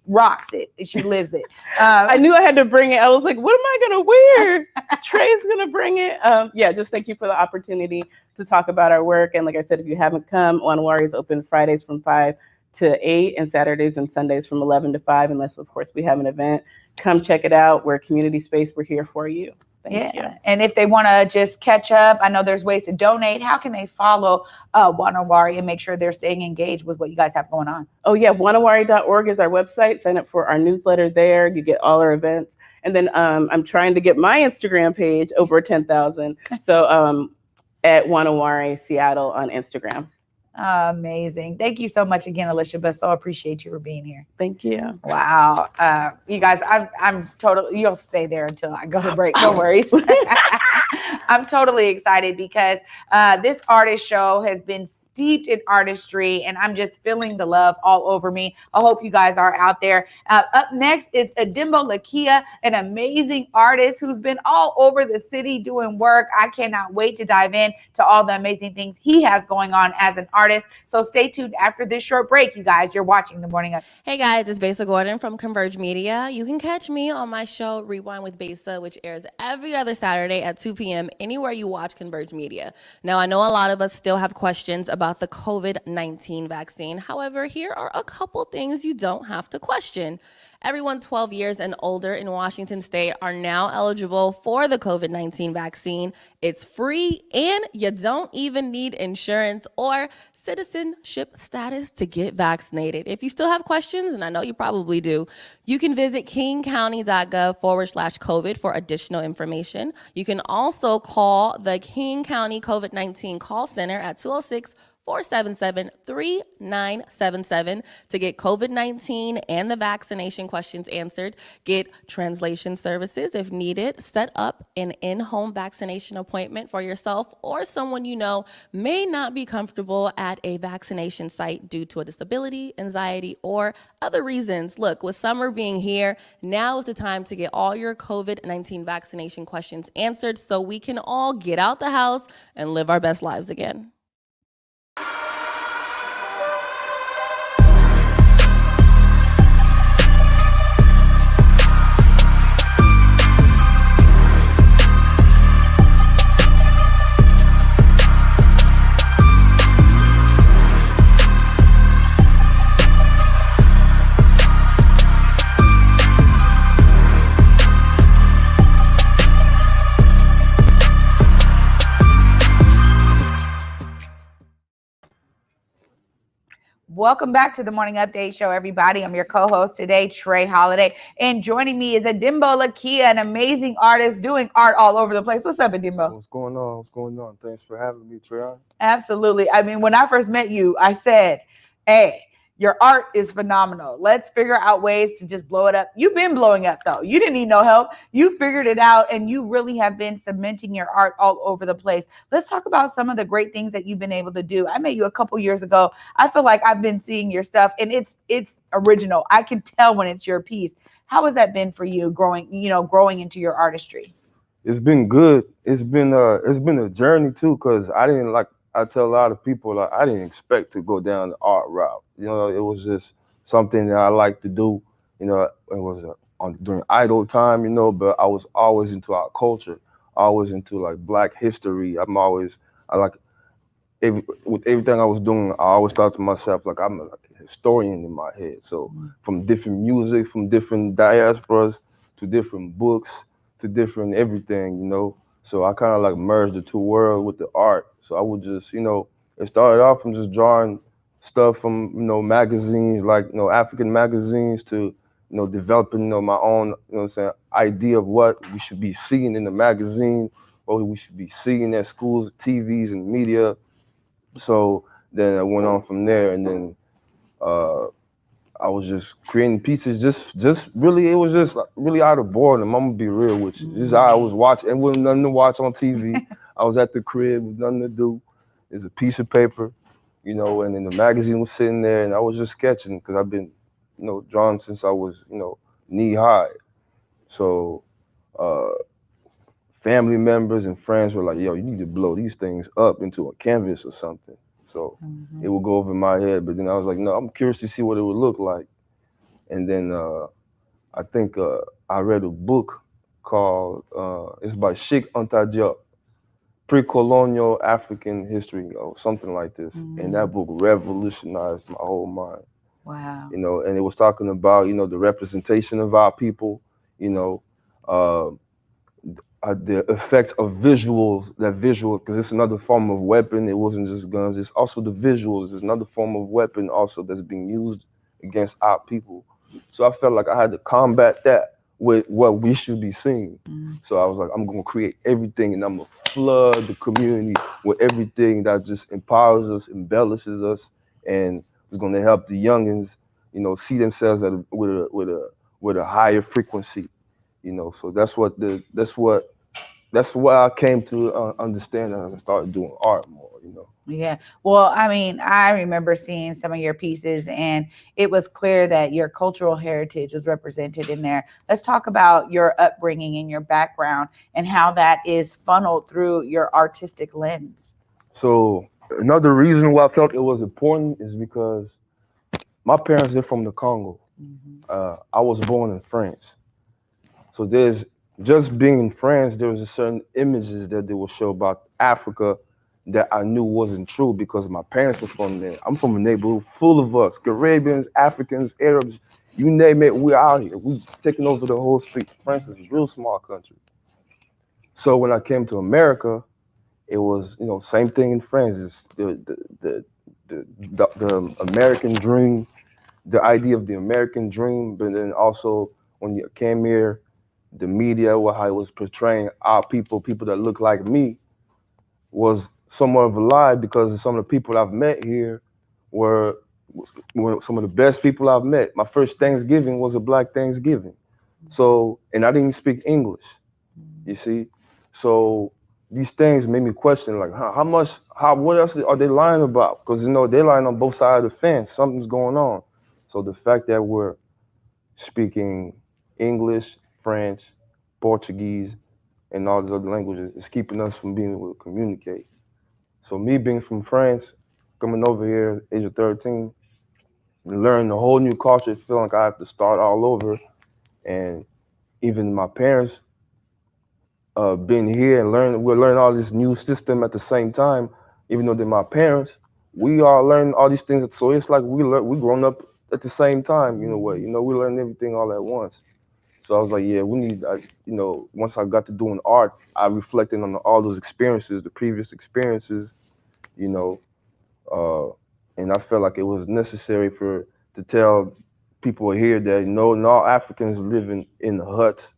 rocks it. She lives it. I knew I had to bring it. I was like, what am I gonna wear? Trey's gonna bring it. Yeah, just thank you for the opportunity to talk about our work. And like I said, if you haven't come, Wari is open Fridays from 5 to 8 and Saturdays and Sundays from 11 to 5, unless of course we have an event. Come check it out. We're a community space. We're here for you. Thank you. And if they want to just catch up, I know there's ways to donate. How can they follow Wari and make sure they're staying engaged with what you guys have going on? Oh yeah, wanawari.org is our website. Sign up for our newsletter there. You get all our events. And then I'm trying to get my Instagram page over 10,000. So at Wanawari Seattle on Instagram. Amazing. Thank you so much again, Elisheba. So appreciate you for being here. Thank you. Wow. You guys, I'm totally, you'll stay there until I go to break. No worries. I'm totally excited because this artist show has been steeped in artistry, and I'm just feeling the love all over me. I hope you guys are out there. Up next is Edimbo Lekea, an amazing artist who's been all over the city doing work. I cannot wait to dive in to all the amazing things he has going on as an artist. So stay tuned after this short break, you guys. You're watching The Morning Up. Hey guys, it's Besa Gordon from Converge Media. You can catch me on my show Rewind with Besa, which airs every other Saturday at 2 p.m. anywhere you watch Converge Media. Now, I know a lot of us still have questions about about the COVID-19 vaccine. However, here are a couple things you don't have to question. Everyone 12 years and older in Washington state are now eligible for the COVID-19 vaccine. It's free and you don't even need insurance or citizenship status to get vaccinated. If you still have questions, and I know you probably do, you can visit kingcounty.gov/COVID for additional information. You can also call the King County COVID-19 call center at 206-477-3977 to get COVID-19 and the vaccination questions answered, get translation services if needed, set up an in-home vaccination appointment for yourself or someone you know may not be comfortable at a vaccination site due to a disability, anxiety, or other reasons. Look, with summer being here, now is the time to get all your COVID-19 vaccination questions answered so we can all get out the house and live our best lives again. Welcome back to the Morning Update Show, everybody. I'm your co-host today, Trey Holiday, and joining me is Edimbo Lekea, an amazing artist doing art all over the place. What's up, Edimbo? What's going on? What's going on? Thanks for having me, Trey. Absolutely. I mean, when I first met you, I said, hey, your art is phenomenal. Let's figure out ways to just blow it up. You've been blowing up, though. You didn't need no help. You figured it out, and you really have been cementing your art all over the place. Let's talk about some of the great things that you've been able to do. I met you a couple years ago. I feel like I've been seeing your stuff, and it's original. I can tell when it's your piece. How has that been for you growing into your artistry? It's been good. It's been a journey too, because I tell a lot of people, like, I didn't expect to go down the art route. You know, it was just something that I like to do. You know, it was during idle time, you know, but I was always into our culture, always into like Black history. With everything I was doing, I always thought to myself, like, I'm like a historian in my head. So from different music, from different diasporas, to different books, to different everything, you know. So I kind of like merged the two worlds with the art. So I would just, you know, it started off from just drawing stuff from, you know, magazines, like, you know, African magazines, to, you know, developing, you know, my own, you know what I'm saying, idea of what we should be seeing in the magazine, what we should be seeing at schools, TVs, and media. So then I went on from there, and then I was just creating pieces, just really, it was just really out of boredom. I'm gonna be real with you. Just I was watching, and with nothing to watch on TV. I was at the crib with nothing to do. There's a piece of paper, you know, and then the magazine was sitting there, and I was just sketching because I've been, you know, drawing since I was, you know, knee high. So family members and friends were like, yo, you need to blow these things up into a canvas or something. So it would go over my head, but then I was like, no, I'm curious to see what it would look like. And then I think I read a book called, it's by Sheikh Anta Diop, Pre-Colonial African History, or something like this. And that book revolutionized my whole mind. Wow. You know, and it was talking about, you know, the representation of our people, you know, the effects of visuals, because it's another form of weapon. It wasn't just guns, it's also the visuals. It's another form of weapon also that's being used against our people. So I felt like I had to combat that with what we should be seeing. So I was like, I'm gonna create everything, and I'm gonna flood the community with everything that just empowers us, embellishes us, and is gonna help the youngins, you know, see themselves with a higher frequency. You know, so that's what I came to understand as I started doing art more, you know. Yeah. Well, I mean, I remember seeing some of your pieces, and it was clear that your cultural heritage was represented in there. Let's talk about your upbringing and your background and how that is funneled through your artistic lens. So another reason why I felt it was important is because my parents are from the Congo. I was born in France. So there's just being in France, there was a certain images that they will show about Africa that I knew wasn't true because my parents were from there. I'm from a neighborhood full of us, Caribbeans, Africans, Arabs, you name it, we're out here. We taking over the whole street. France is a real small country. So when I came to America, it was, you know, same thing in France. It's the American dream, the idea of the American dream, but then also when you came here, the media, how it was portraying our people that look like me, was somewhat of a lie because some of the people I've met here were some of the best people I've met. My first Thanksgiving was a Black Thanksgiving. So, and I didn't speak English, you see? So these things made me question, like, what else are they lying about? Because, you know, they're lying on both sides of the fence. Something's going on. So the fact that we're speaking English, French, Portuguese, and all these other languages is keeping us from being able to communicate. So me being from France, coming over here, age of 13, learning a whole new culture, feeling like I have to start all over. And even my parents being here and we're learning all this new system at the same time, even though they're my parents, we are learning all these things. So it's like we grown up at the same time, in a way. You know, we learn everything all at once. So I was like, yeah, we need, you know, once I got to doing art, I reflected on all those experiences, the previous experiences, you know, and I felt like it was necessary to tell people here that, you know, not Africans living in huts,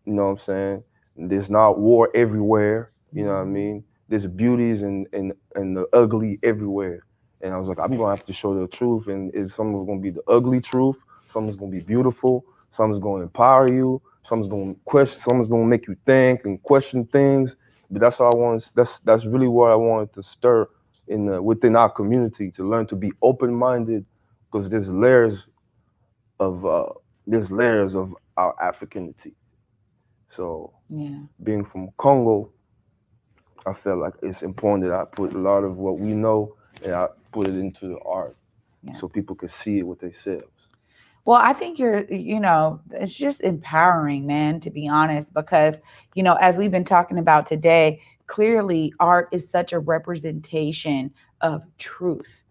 you know what I'm saying? There's not war everywhere, you know what I mean? There's beauties and the ugly everywhere. And I was like, I'm gonna have to show the truth, and some is gonna be the ugly truth, some is gonna be beautiful, some is gonna empower you, some is gonna question, some is gonna make you think and question things. But that's what I want. That's really what I wanted to stir within our community, to learn to be open-minded, because there's layers of our Africanity. So being from Congo, I felt like it's important that I put a lot of what we know and I put it into the art so people could see it with themselves. Well, I think it's just empowering, man, to be honest, because, you know, as we've been talking about today, clearly art is such a representation of truth,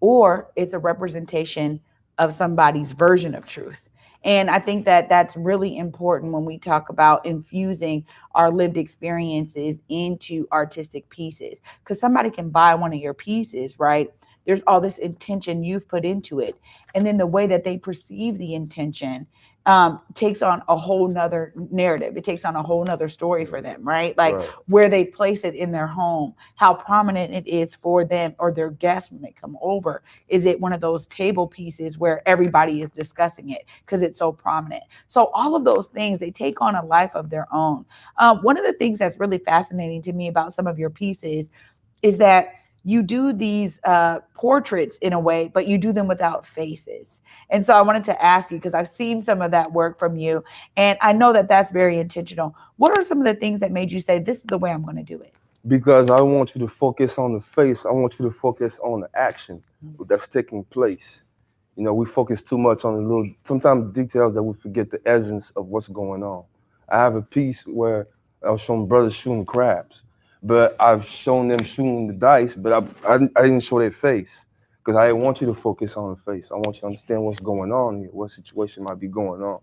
or it's a representation of somebody's version of truth. And I think that that's really important when we talk about infusing our lived experiences into artistic pieces, because somebody can buy one of your pieces, right? There's all this intention you've put into it. And then the way that they perceive the intention takes on a whole nother narrative. It takes on a whole nother story for them, right? Like where they place it in their home, how prominent it is for them or their guests when they come over. Is it one of those table pieces where everybody is discussing it because it's so prominent? So all of those things, they take on a life of their own. One of the things that's really fascinating to me about some of your pieces is that you do these portraits in a way, but you do them without faces. And so I wanted to ask you, because I've seen some of that work from you, and I know that that's very intentional. What are some of the things that made you say, this is the way I'm going to do it? Because I want you to focus on the face. I want you to focus on the action that's taking place. You know, we focus too much on the little, sometimes details that we forget the essence of what's going on. I have a piece where I was showing brothers shooting crabs, but I've shown them shooting the dice, but I didn't show their face, because I want you to focus on the face. I want you to understand what's going on here, what situation might be going on.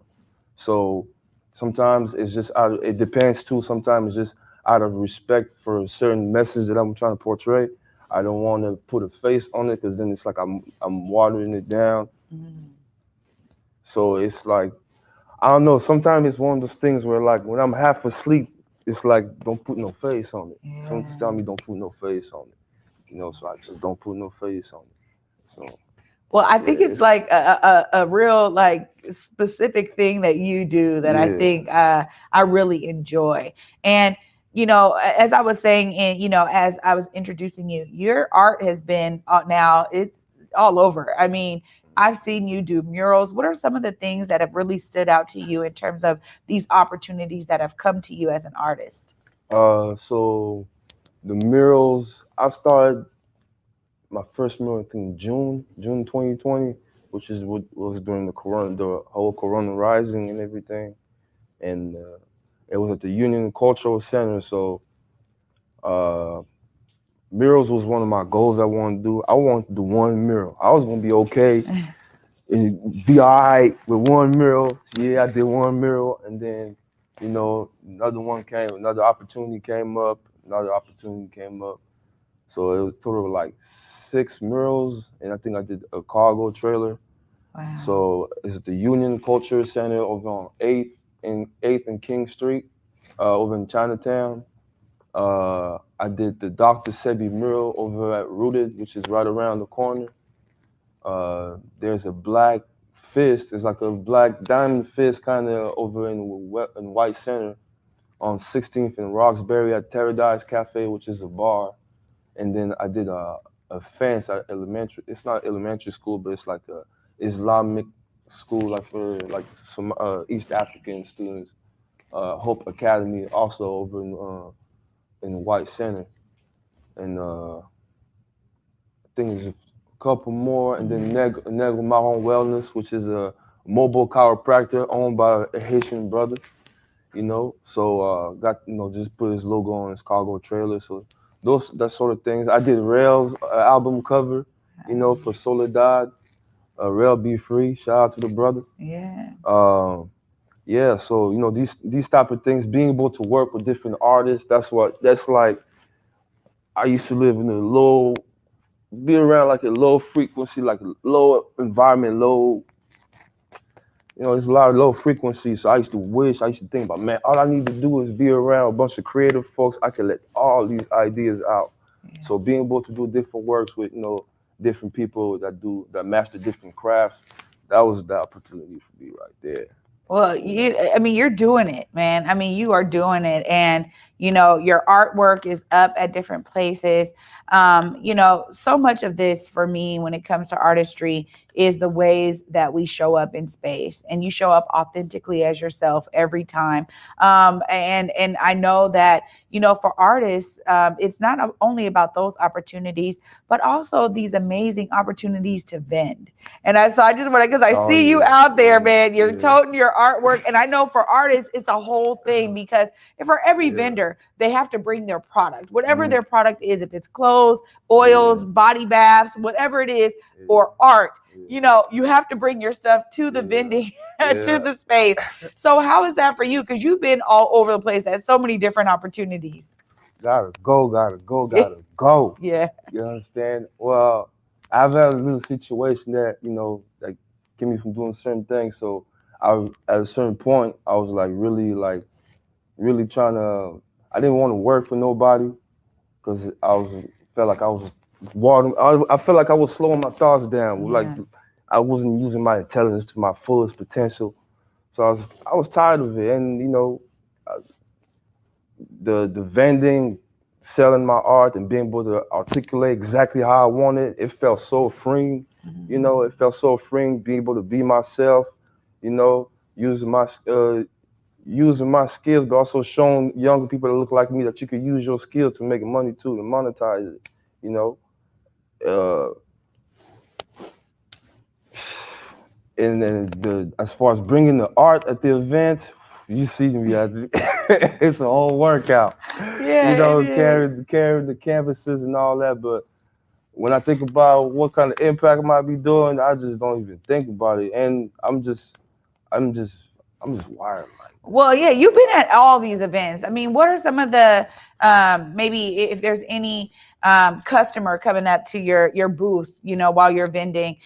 So sometimes it's just it depends too. Sometimes it's just out of respect for a certain message that I'm trying to portray. I don't want to put a face on it, because then it's like I'm watering it down. So it's like, I don't know, sometimes it's one of those things where, like, when I'm half asleep, it's like, don't put no face on it. Someone just tell me don't put no face on it. You know, so I just don't put no face on it. So well, I think it's like a real, like, specific thing that you do that I think I really enjoy. And, you know, as I was saying, you know, as I was introducing you, your art has been now it's all over. I mean, I've seen you do murals. What are some of the things that have really stood out to you in terms of these opportunities that have come to you as an artist? So the murals, I started my first mural in June 2020, which is what was during the whole Corona rising and everything. And it was at the Union Cultural Center. So murals was one of my goals I wanted to do. I wanted to do one mural. I was gonna be okay and be all right with one mural. Yeah, I did one mural, and then, you know, another opportunity came up, So it was total of like 6 murals, and I think I did a cargo trailer. Wow. So it's at the Union Culture Center over on 8th and King Street, over in Chinatown. I did the Dr. Sebi mural over at Rooted, which is right around the corner. There's a black fist. It's like a black diamond fist kind of over in White Center on 16th and Roxbury at Paradise Cafe, which is a bar. And then I did a fence at elementary. It's not elementary school, but it's like a Islamic school, like for like some East African students. Hope Academy, also over in White Center. And I think there's a couple more. And then Nego Mahon Wellness, which is a mobile chiropractor owned by a Haitian brother. You know, so just put his logo on his cargo trailer. So that sort of things. I did Rail's album cover, you know, for Soledad. Rail Be Free. Shout out to the brother. Yeah. Yeah. So, you know, these type of things, being able to work with different artists. That's like. I used to live in be around like a low frequency, like a low environment, there's a lot of low frequency. So I used to think about, man, all I need to do is be around a bunch of creative folks. I can let all these ideas out. Yeah. So being able to do different works with, different people that master different crafts, that was the opportunity for me right there. Well, you're doing it, man. I mean, you are doing it. And, your artwork is up at different places. So much of this for me, when it comes to artistry, is the ways that we show up in space, and you show up authentically as yourself every time. And I know that, for artists, it's not only about those opportunities, but also these amazing opportunities to vend. And I just want to, because I see you out there, man, you're toting your artwork. And I know for artists, it's a whole thing, because for every vendor, they have to bring their product, whatever their product is, if it's clothes, oils, body baths, whatever it is, or art, you have to bring your stuff to the vending, to the space. So how is that for you? Because you've been all over the place at so many different opportunities. Gotta go. Yeah. You understand? Well, I've had a little situation that, that kept me from doing certain things. So at a certain point, I was really trying to, I didn't want to work for nobody, because felt like I was I felt like I was slowing my thoughts down. Yeah. Like I wasn't using my intelligence to my fullest potential. So I was tired of it. And, the vending, selling my art, and being able to articulate exactly how I wanted, it felt so freeing. Mm-hmm. It felt so freeing, being able to be myself, using my skills, but also showing younger people that look like me that you could use your skills to make money too, and monetize it, And then as far as bringing the art at the event, you see me, it's a whole workout. Yeah, carry the canvases and all that. But when I think about what kind of impact I might be doing, I just don't even think about it. And I'm just wired. Well, yeah, you've been at all these events. I mean, what are some of the, maybe if there's any customer coming up to your booth, while you're vending,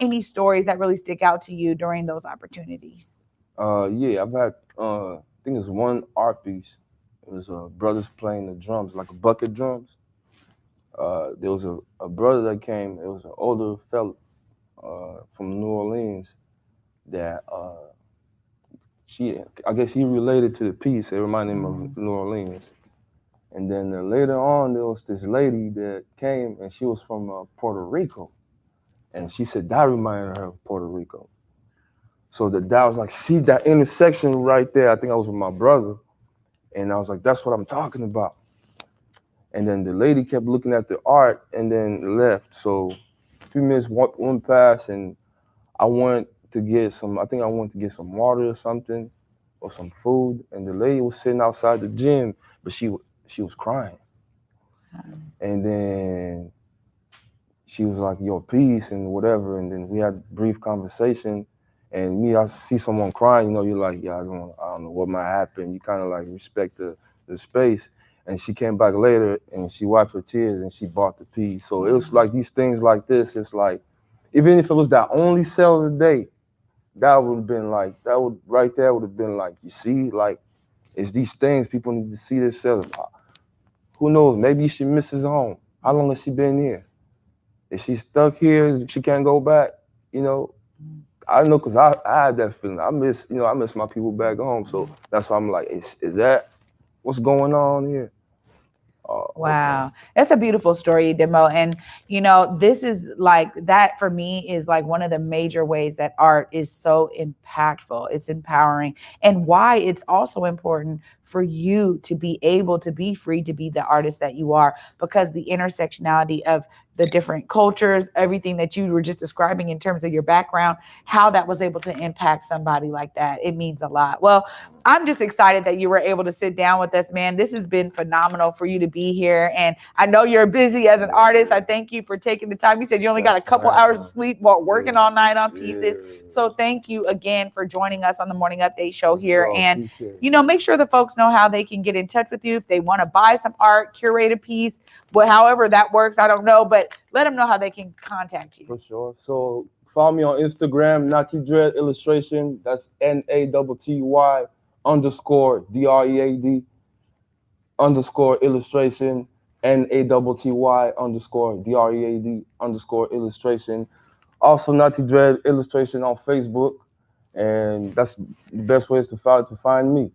any stories that really stick out to you during those opportunities? Yeah, I've had, I think it's one art piece. It was brothers playing the drums, like a bucket drums. There was a brother that came. It was an older fella from New Orleans that I guess he related to the piece. It reminded him of New Orleans. And then later on, there was this lady that came, and she was from Puerto Rico. And she said that reminded her of Puerto Rico. So that was like, see that intersection right there. I think I was with my brother. And I was like, that's what I'm talking about. And then the lady kept looking at the art and then left. So a few minutes went past, and I wanted to get some water or something, or some food. And the lady was sitting outside the gym, but she was crying. And then she was like, yo, peace and whatever. And then we had a brief conversation. And me, I see someone crying, you know, you're like, yeah, I don't know what might happen. You kind of like respect the space. And she came back later and she wiped her tears and she bought the peace. So it was like these things like this. It's like, even if it was that only sale of the day, that would have been like, that would right there would have been like, you see, like, it's these things people need to see themselves. Who knows? Maybe she misses home. How long has she been here? If she's stuck here, she can't go back. You know, I know because I had that feeling. I miss my people back home. So that's why I'm like, is that what's going on here? Wow. That's a beautiful story, Edimbo. And, you know, this is like, that for me is like one of the major ways that art is so impactful. It's empowering, and why it's also important for you to be able to be free to be the artist that you are, because the intersectionality of the different cultures, everything that you were just describing in terms of your background, how that was able to impact somebody like that, it means a lot. Well, I'm just excited that you were able to sit down with us, man. This has been phenomenal for you to be here. And I know you're busy as an artist. I thank you for taking the time. You said you only got a couple hours of sleep while working all night on pieces. So thank you again for joining us on the Morning Update show here. And, you know, make sure the folks know how they can get in touch with you if they want to buy some art, curate a piece, but however that works, I don't know, but let them know how they can contact you. For sure. So follow me on Instagram, Natty Dread Illustration. That's NATTY_DREAD_illustration, NATTY_DREAD_illustration. Also Natty Dread Illustration on Facebook. And that's the best ways to find me.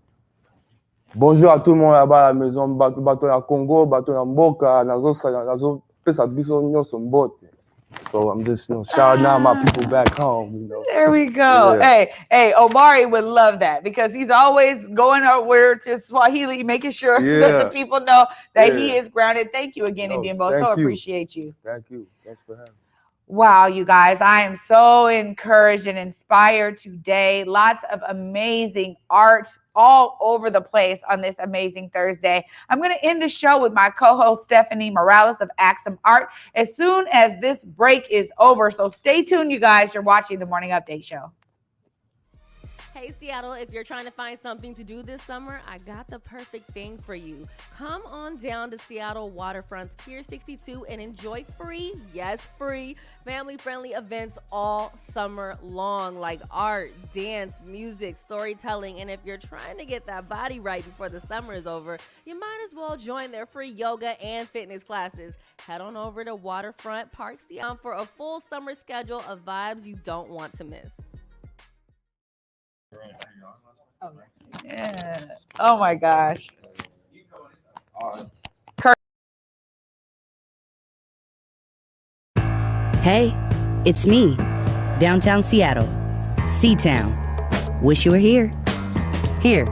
Bonjour à tout le monde là-bas à la maison, bateau na Congo, bateau na Mboka, nazo pesa biso nyonso mbote. So I'm just, you know, shouting out my people back home, you know. There we go. Yeah. Hey, Omari would love that, because he's always going over to Swahili, making sure that the people know that he is grounded. Thank you again, Edimbo. So appreciate you. Thank you. Thanks for having me. Wow, you guys, I am so encouraged and inspired today. Lots of amazing art all over the place on this amazing Thursday. I'm going to end the show with my co-host Stephanie Morales of Axum Art as soon as this break is over. So stay tuned, you guys. You're watching the Morning Update Show. Hey Seattle, if you're trying to find something to do this summer, I got the perfect thing for you. Come on down to Seattle Waterfront's Pier 62 and enjoy free, yes free, family-friendly events all summer long, like art, dance, music, storytelling. And if you're trying to get that body right before the summer is over, you might as well join their free yoga and fitness classes. Head on over to Waterfront Park Seattle for a full summer schedule of vibes you don't want to miss. Yeah. Oh my gosh. Hey, it's me, downtown Seattle, C-Town. Wish you were here. Here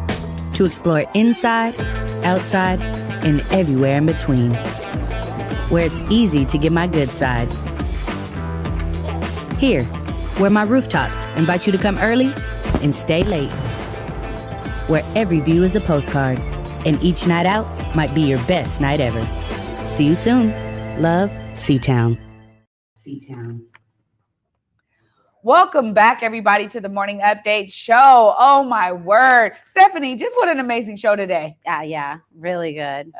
to explore inside, outside, and everywhere in between. Where it's easy to get my good side. Here, where my rooftops invite you to come early and stay late. Where every view is a postcard, and each night out might be your best night ever. See you soon. Love, C-Town. C-Town. Welcome back, everybody, to the Morning Update Show. Oh, my word. Stephanie, just what an amazing show today. Yeah, really good.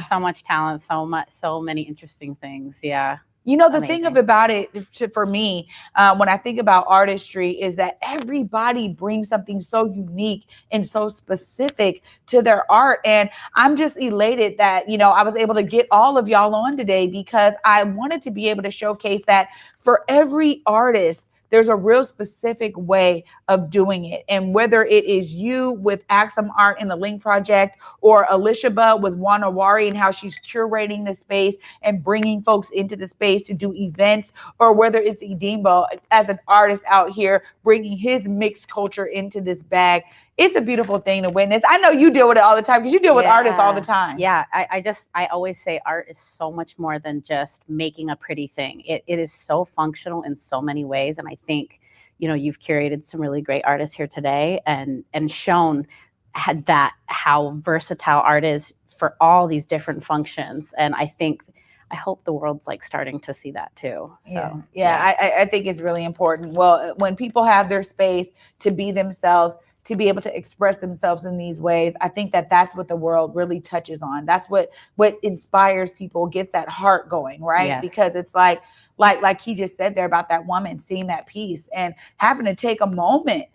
So much talent, so many interesting things. Yeah. You know, the thing about it for me, when I think about artistry, is that everybody brings something so unique and so specific to their art. And I'm just elated that, you know, I was able to get all of y'all on today, because I wanted to be able to showcase that for every artist, there's a real specific way of doing it. And whether it is you with Axum Art and the Liink Project, or Elisheba with Wari and how she's curating the space and bringing folks into the space to do events, or whether it's Edimbo as an artist out here bringing his mixed culture into this bag, it's a beautiful thing to witness. I know you deal with it all the time, because you deal with artists all the time. Yeah, I always say art is so much more than just making a pretty thing. It is so functional in so many ways. And I think, you know, you've curated some really great artists here today and shown how versatile art is for all these different functions. And I hope the world's like starting to see that too. So, I think it's really important. Well, when people have their space to be themselves, to be able to express themselves in these ways, I think that that's what the world really touches on. That's what inspires people, gets that heart going, right? Yes. Because it's like he just said there about that woman seeing that piece and having to take a moment,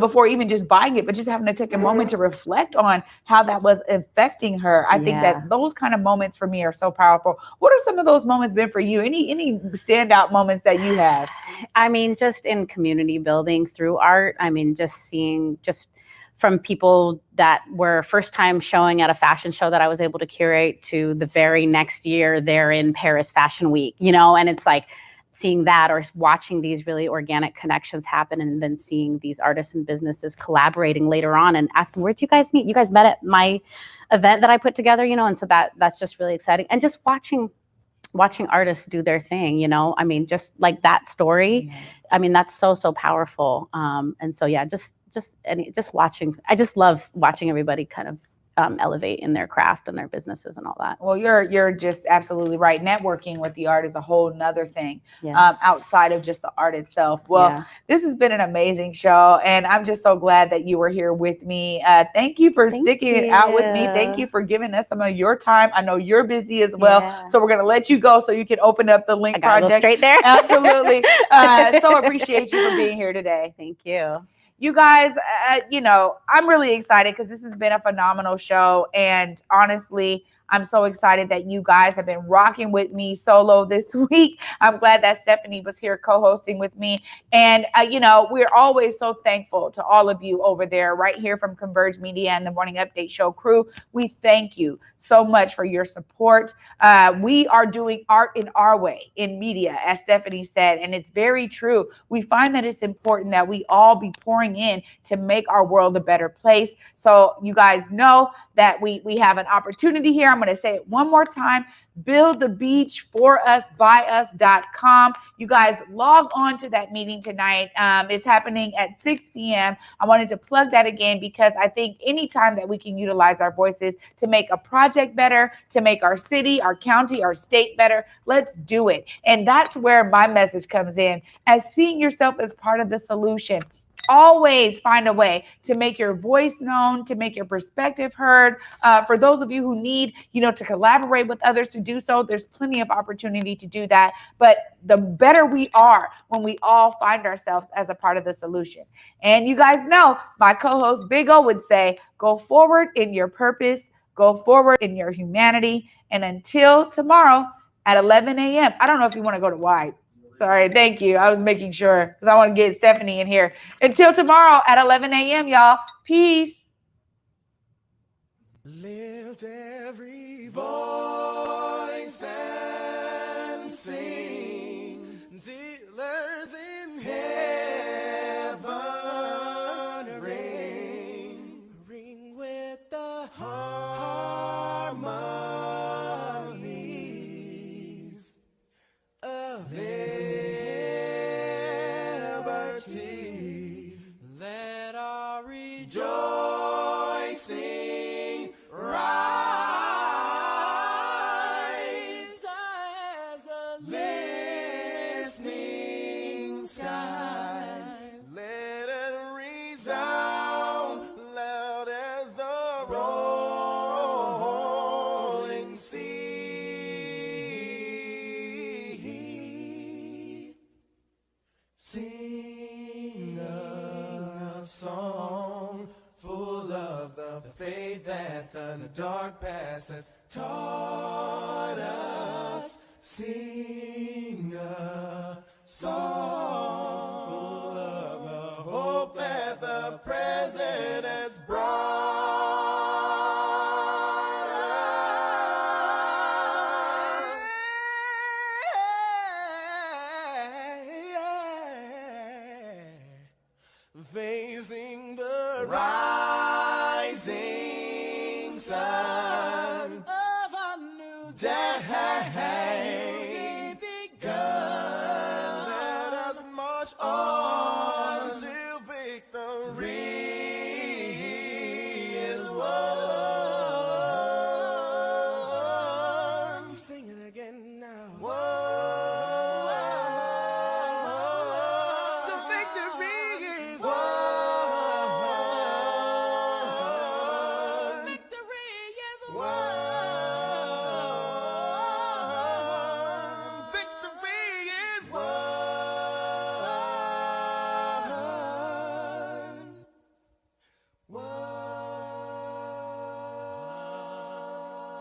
before even just buying it, but just having to take a moment to reflect on how that was affecting her. I think that those kind of moments for me are so powerful. What are some of those moments been for you? Any standout moments that you have? I mean, just in community building through art. I mean, just seeing from people that were first time showing at a fashion show that I was able to curate to the very next year they're in Paris Fashion Week, and it's like, seeing that or watching these really organic connections happen, and then seeing these artists and businesses collaborating later on and asking, where'd you guys meet? You guys met at my event that I put together, and so that's just really exciting. And just watching artists do their thing, I mean, just like that story. I mean, that's so powerful. And so, just watching, I just love watching everybody kind of elevate in their craft and their businesses and all that. Well, you're just absolutely right. Networking with the art is a whole nother thing, outside of just the art itself. Well, this has been an amazing show, and I'm just so glad that you were here with me. Thank you for sticking it out with me. Thank you for giving us some of your time. I know you're busy as well, so we're going to let you go so you can open up the Liink project. Go straight there. Absolutely. So appreciate you for being here today. Thank you. You guys, I'm really excited because this has been a phenomenal show. And honestly, I'm so excited that you guys have been rocking with me solo this week. I'm glad that Stephanie was here co-hosting with me. And, we're always so thankful to all of you over there right here from Converge Media and the Morning Update Show crew. We thank you so much for your support. We are doing art in our way in media, as Stephanie said, and it's very true. We find that it's important that we all be pouring in to make our world a better place. So you guys know that we have an opportunity here. I'm going to say it one more time. BuildTheBeachForUsByUs.com. You guys log on to that meeting tonight. It's happening at 6 p.m. I wanted to plug that again because I think anytime that we can utilize our voices to make a project better, to make our city, our county, our state better, let's do it. And that's where my message comes in, as seeing yourself as part of the solution. Always find a way to make your voice known, to make your perspective heard. For those of you who need, to collaborate with others to do so, there's plenty of opportunity to do that. But the better we are when we all find ourselves as a part of the solution. And you guys know, my co-host Big O would say, go forward in your purpose, go forward in your humanity. And until tomorrow at 11 a.m., I don't know if you want to go to Wide. Sorry, thank you. I was making sure because I want to get Stephanie in here. Until tomorrow at 11 a.m., y'all. Peace. Lift every voice and sing till earth in heaven ring with the harmonies of liberty. Let our rejoicing rise as the listening skies. Let it resound loud as the rolling sea. Sing a song full of the faith that the dark past has taught us. Sing a song full of the hope that the present has brought us. Facing the rising sun of a new day begun. Let us march on till victory is won. What?